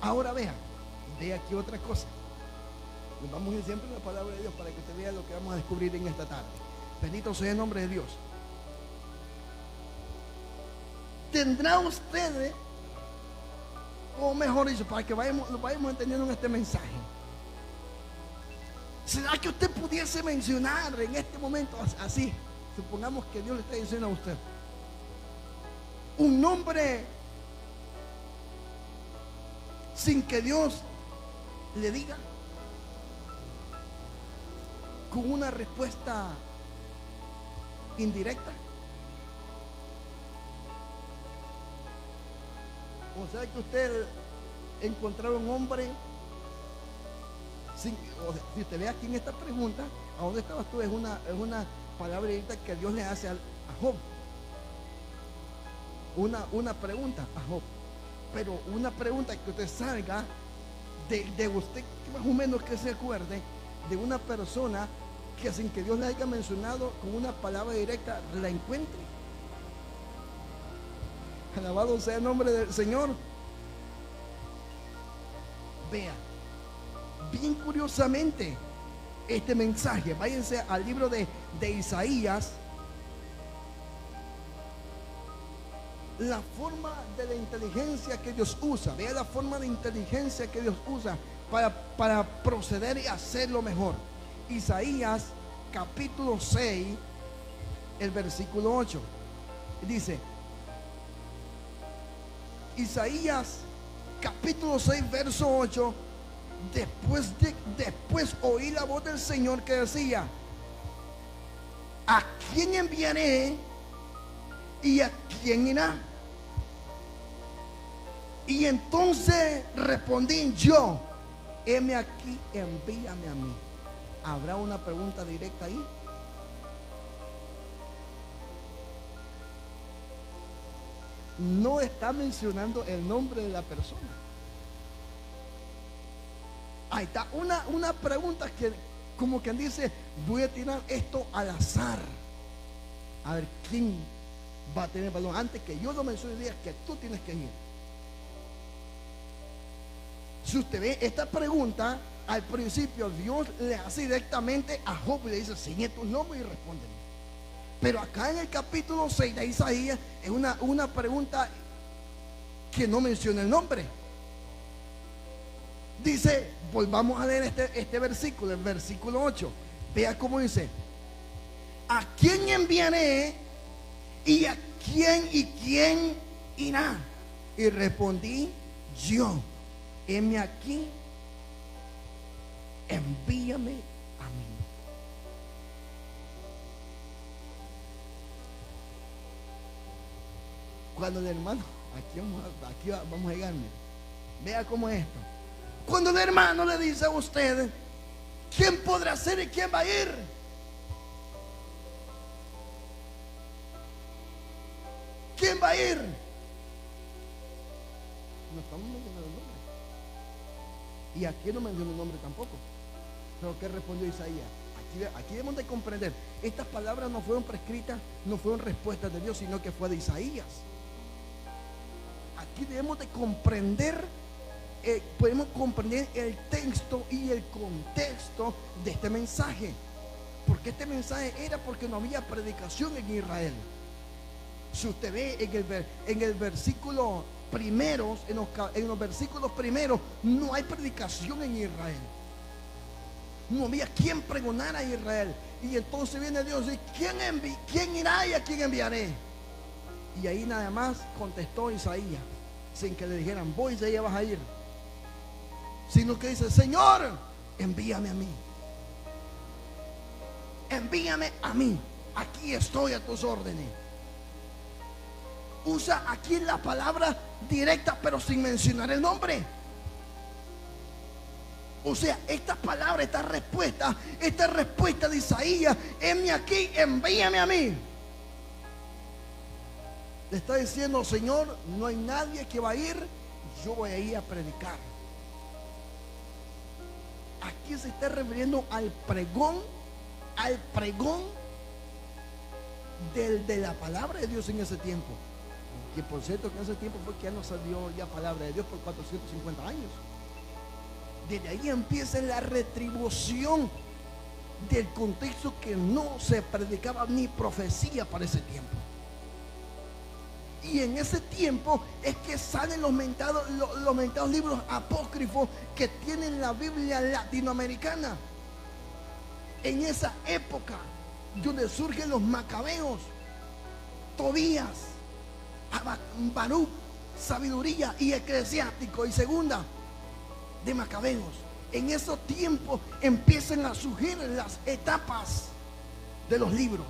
Ahora vea aquí otra cosa. Nos vamos a ir siempre en la palabra de Dios para que usted vea lo que vamos a descubrir en esta tarde. Bendito sea el nombre de Dios. Tendrá usted, o mejor dicho, para que lo vayamos entendiendo en este mensaje, ¿será que usted pudiese mencionar en este momento, así, supongamos que Dios le está diciendo a usted, un nombre sin que Dios le diga, con una respuesta indirecta. O sea que usted encontraba un hombre sin, o sea, si usted ve aquí en esta pregunta, ¿a dónde estabas tú? Es una palabra directa que Dios le hace a Job. Una pregunta a Job. Pero una pregunta que usted salga de usted, más o menos que se acuerde de una persona que sin que Dios le haya mencionado con una palabra directa la encuentre. Alabado sea el nombre del Señor. Vea, bien curiosamente, este mensaje, váyanse al libro de Isaías. La forma de la inteligencia que Dios usa, vea la forma de inteligencia que Dios usa para proceder y hacerlo mejor. Isaías capítulo 6, el versículo 8, dice: Isaías capítulo 6, verso 8, después oí la voz del Señor que decía: ¿a quién enviaré y a quién irá? Y entonces respondí yo: heme aquí, envíame a mí. ¿Habrá una pregunta directa ahí? No está mencionando el nombre de la persona. Ahí está una pregunta que, como quien dice, voy a tirar esto al azar. A ver quién va a tener balón. Antes que yo lo mencione, diga que tú tienes que ir. Si usted ve esta pregunta, al principio Dios le hace directamente a Job y le dice: sigue tu nombre y respóndeme. Pero acá en el capítulo 6 de Isaías es una pregunta que no menciona el nombre. Dice, volvamos a leer este versículo, el versículo 8. Vea cómo dice: ¿a quién enviaré y a quién irá? Y respondí yo: heme aquí, envíame a mí. Cuando el hermano, aquí vamos a llegar, vea cómo es esto. Cuando el hermano le dice a usted: ¿quién podrá ser y quién va a ir? ¿Quién va a ir? No estamos mencionando el nombre. Y aquí no menciona el nombre tampoco. Pero ¿qué respondió Isaías? Aquí debemos de comprender, estas palabras no fueron prescritas, no fueron respuestas de Dios, sino que fue de Isaías. Aquí debemos de comprender, podemos comprender el texto y el contexto de este mensaje. Porque este mensaje era porque no había predicación en Israel. Si usted ve en el versículo primeros, en los versículos primeros, no hay predicación en Israel. No había quien pregonara a Israel. Y entonces viene Dios y dice: ¿quién irá y a quién enviaré? Y ahí nada más contestó Isaías, sin que le dijeran: voy, Isaías, vas a ir. Sino que dice: Señor, envíame a mí. Envíame a mí. Aquí estoy a tus órdenes. Usa aquí la palabra directa, pero sin mencionar el nombre. O sea, esta palabra, esta respuesta de Isaías: heme aquí, envíame a mí. Le está diciendo: Señor, no hay nadie que va a ir, yo voy a ir a predicar. Aquí se está refiriendo al pregón de la palabra de Dios en ese tiempo. Que por cierto, que en ese tiempo fue que ya no salió ya palabra de Dios por 450 años. Desde ahí empieza la retribución del contexto, que no se predicaba ni profecía para ese tiempo. Y en ese tiempo es que salen los mentados libros apócrifos que tienen la Biblia latinoamericana. En esa época, donde surgen los macabeos, Tobías, Baruch, sabiduría y eclesiástico, y segunda, de Macabeos, en esos tiempos empiezan a surgir las etapas de los libros.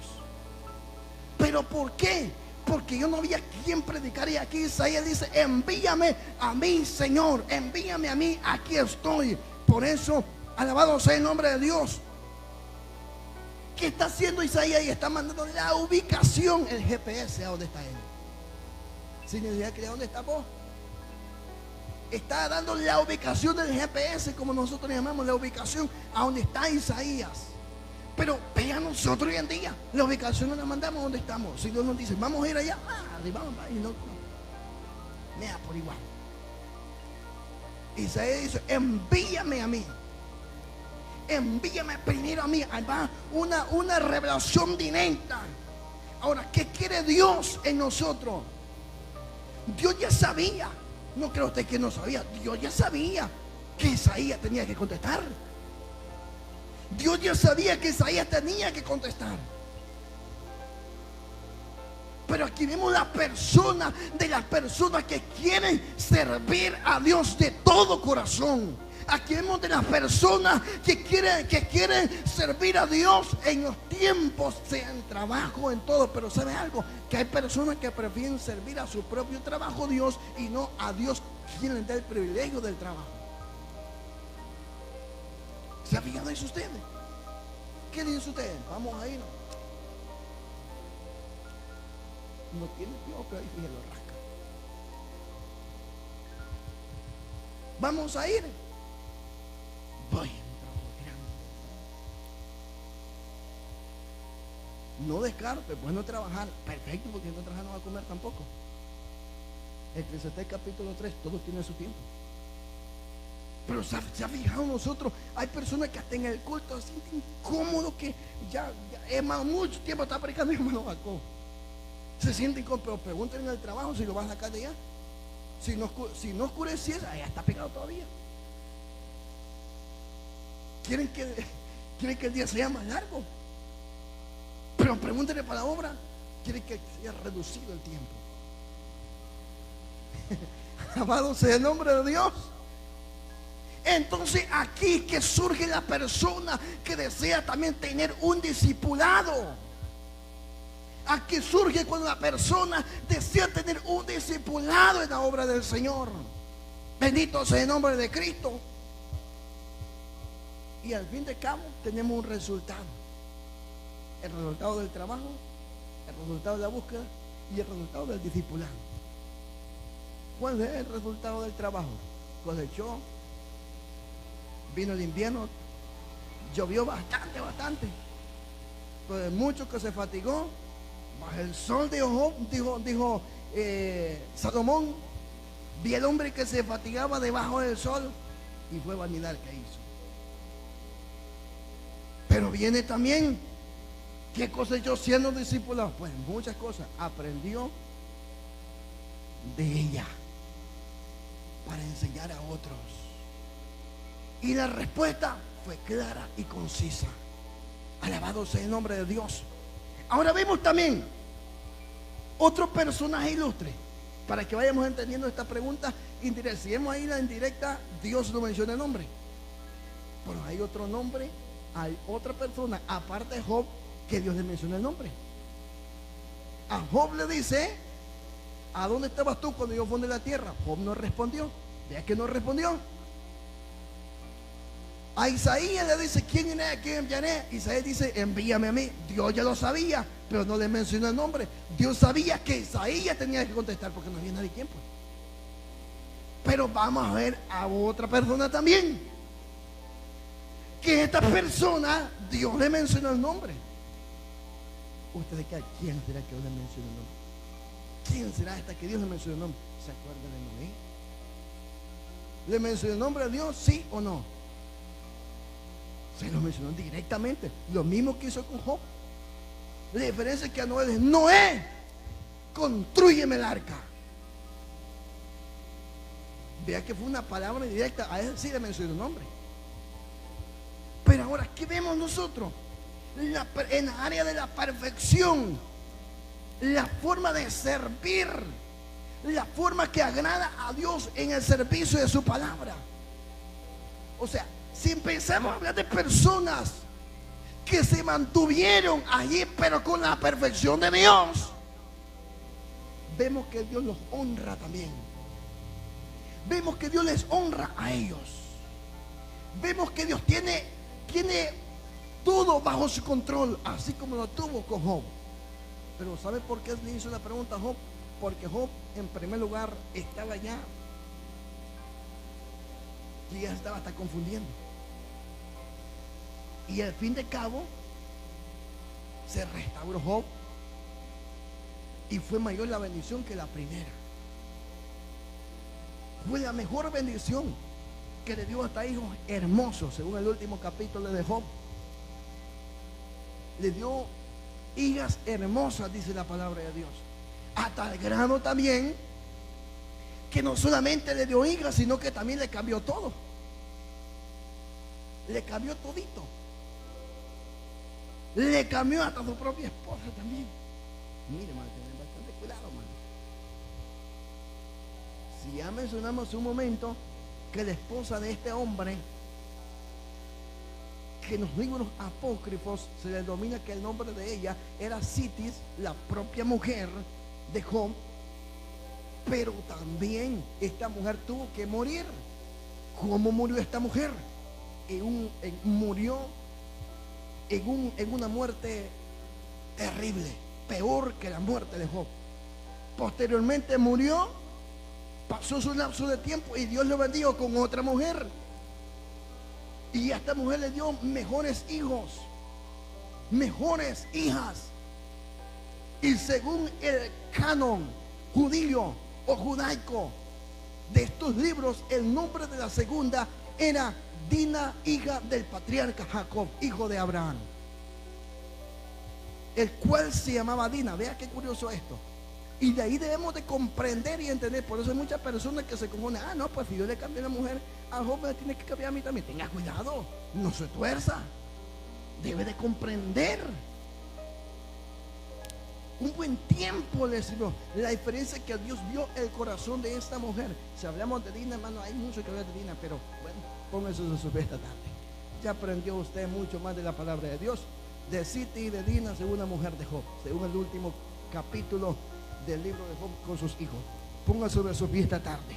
¿Pero por qué? Porque yo no había quien predicar. Y aquí Isaías dice: envíame a mí, Señor, envíame a mí, aquí estoy. Por eso, alabado sea el nombre de Dios. ¿Qué está haciendo Isaías? Y está mandando la ubicación, el GPS, a dónde está él, sin necesidad de dónde está vos. Está dando la ubicación del GPS, como nosotros le llamamos, la ubicación a donde está Isaías. Pero vean, nosotros hoy en día la ubicación no la mandamos donde estamos. Si Dios nos dice: vamos a ir allá, vamos a ir, no. Me da por igual. Isaías dice: envíame a mí. Envíame primero a mí. Ahí va una revelación directa. Ahora, ¿qué quiere Dios en nosotros? Dios ya sabía. No creo usted que no sabía. Dios ya sabía que Isaías tenía que contestar. Dios ya sabía que Isaías tenía que contestar. Pero aquí vemos la persona de las personas que quieren servir a Dios de todo corazón. Aquí vemos de las personas que quieren servir a Dios en los tiempos, sea en trabajo, en todo. Pero ¿sabe algo? Que hay personas que prefieren servir a su propio trabajo Dios y no a Dios, quien les da el privilegio del trabajo. ¿Se ha fijado eso ustedes? ¿Qué dicen ustedes? Vamos a ir. No tiene Dios, pero ahí fíjense lo rasca. Vamos a ir. Voy a un trabajo grande. No descarte, es bueno trabajar. Perfecto, porque no trabajar no va a comer tampoco. Eclesiastés capítulo 3, todo tiene su tiempo. Pero se ha fijado nosotros, hay personas que hasta en el culto se sienten incómodos, que ya hermano, mucho tiempo está predicando y hermano Jacob. Se sienten incómodos, pero pregúntenle en el trabajo si lo vas a sacar de allá. Si no oscureciese, allá está pegado todavía. Quieren que el día sea más largo. Pero pregúntenle para la obra, quieren que sea reducido el tiempo. Amado sea el nombre de Dios. Entonces aquí que surge la persona que desea también tener un discipulado. Aquí surge cuando la persona desea tener un discipulado en la obra del Señor. Bendito sea el nombre de Cristo. Y al fin de cabo tenemos un resultado. El resultado del trabajo, el resultado de la búsqueda y el resultado del discipulado. ¿Cuál es el resultado del trabajo? Cosechó, vino el invierno, llovió bastante. Pues mucho que se fatigó, bajo el sol dijo Salomón, vi al hombre que se fatigaba debajo del sol y fue vanidad que hizo. Pero viene también, ¿qué cosechó siendo discípulo? Pues muchas cosas, aprendió de ella para enseñar a otros. Y la respuesta fue clara y concisa. Alabado sea el nombre de Dios. Ahora vemos también otro personaje ilustre, para que vayamos entendiendo esta pregunta indirecta. Si vemos ahí la indirecta, Dios no menciona el nombre. Pero hay otro nombre, hay otra persona, aparte de Job, que Dios le menciona el nombre. A Job le dice: ¿a dónde estabas tú cuando yo fundé la tierra? Job no respondió. Vea que no respondió. A Isaías le dice: ¿quién iré? ¿A quién enviaré? Isaías dice: envíame a mí. Dios ya lo sabía, pero no le mencionó el nombre. Dios sabía que Isaías tenía que contestar, porque no había nadie quien, pues. Pero vamos a ver a otra persona también, que esta persona Dios le mencionó el nombre. ¿Ustedes qué? ¿Quién será que Dios le mencionó el nombre? ¿Quién será esta que Dios le mencionó el nombre? ¿Se acuerdan de Noé? ¿Le mencionó el nombre a Dios, sí o no? Se lo mencionó directamente. Lo mismo que hizo con Job. La diferencia es que a Noé dice: Noé, constrúyeme el arca. Vea que fue una palabra directa. A él sí le mencionó el nombre. Pero ahora, ¿qué vemos nosotros? En la área de la perfección, la forma de servir, la forma que agrada a Dios en el servicio de su palabra. O sea, si empezamos a hablar de personas que se mantuvieron allí, pero con la perfección de Dios, vemos que Dios los honra también. Vemos que Dios les honra a ellos. Vemos que Dios tiene todo bajo su control, así como lo tuvo con Job. Pero ¿sabe por qué le hizo la pregunta a Job? Porque Job, en primer lugar, estaba ya estaba hasta confundiendo. Y al fin de cabo se restauró Job, y fue mayor la bendición que la primera. Fue la mejor bendición, que le dio hasta hijos hermosos, según el último capítulo de Job. Le dio hijas hermosas, dice la palabra de Dios. Hasta el grado también que no solamente le dio hijas, sino que también le cambió todo. Le cambió todito. Le cambió hasta su propia esposa también. Mire, hermano, ten bastante cuidado, hermano. Si ya mencionamos un momento que la esposa de este hombre, que en los libros apócrifos se le denomina que el nombre de ella era Citis, la propia mujer de Job, pero también esta mujer tuvo que morir. ¿Cómo murió esta mujer? Murió en una muerte terrible, peor que la muerte de Job. Posteriormente murió, pasó su lapso de tiempo y Dios lo bendijo con otra mujer. Y a esta mujer le dio mejores hijos, mejores hijas. Y según el canon judío o judaico de estos libros, el nombre de la segunda era Dina, hija del patriarca Jacob, hijo de Abraham, el cual se llamaba Dina. Vea qué curioso esto. Y de ahí debemos de comprender y entender. Por eso hay muchas personas que se confunden. No, pues si yo le cambié a la mujer a Job, me tiene que cambiar a mí también. Tenga cuidado, no se tuerza. Debe de comprender. Un buen tiempo le sirvió. La diferencia es que Dios vio el corazón de esta mujer. Si hablamos de Dina, hermano, hay mucho que hablar de Dina, pero bueno, pónganse en su esta tarde. Ya aprendió usted mucho más de la palabra de Dios, de Citi y de Dina, según la mujer de Job, según el último capítulo del libro de Job con sus hijos. Pónganse sobre su pie esta tarde.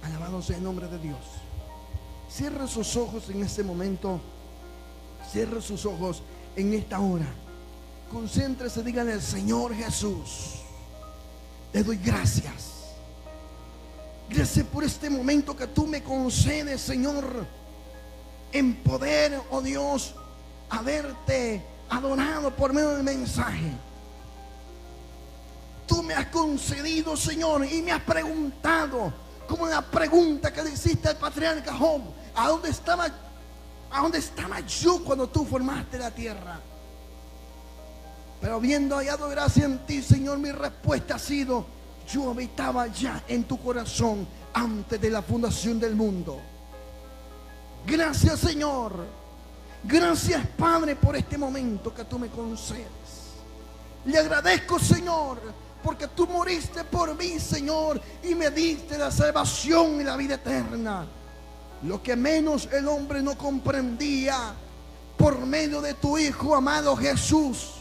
Alabado sea el nombre de Dios. Cierre sus ojos en este momento. Cierre sus ojos en esta hora. Concéntrese, díganle: Señor Jesús, le doy gracias. Gracias por este momento que tú me concedes, Señor, en poder, oh Dios, haberte adorado por medio del mensaje. Tú me has concedido, Señor, y me has preguntado, como la pregunta que le hiciste al patriarca Job: ¿a dónde estaba yo cuando tú formaste la tierra? Pero habiendo hallado gracia en ti, Señor, mi respuesta ha sido: yo habitaba ya en tu corazón antes de la fundación del mundo. Gracias, Señor. Gracias, Padre, por este momento que tú me concedes. Le agradezco, Señor, porque tú moriste por mí, Señor, y me diste la salvación y la vida eterna. Lo que menos el hombre no comprendía, por medio de tu Hijo amado Jesús,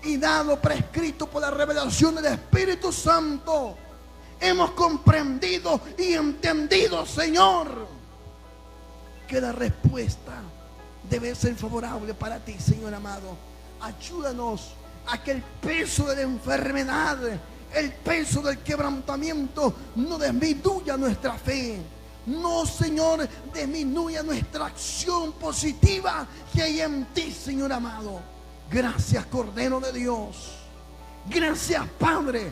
y dado prescrito por la revelación del Espíritu Santo, hemos comprendido y entendido, Señor, que la respuesta debe ser favorable para ti, Señor amado. Ayúdanos a que el peso de la enfermedad, el peso del quebrantamiento no disminuya nuestra fe. No, Señor, disminuya nuestra acción positiva que hay en ti, Señor amado. Gracias, Cordero de Dios. Gracias, Padre.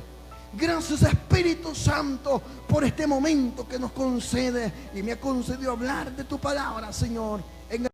Gracias, Espíritu Santo, por este momento que nos concede y me ha concedido hablar de tu palabra, Señor.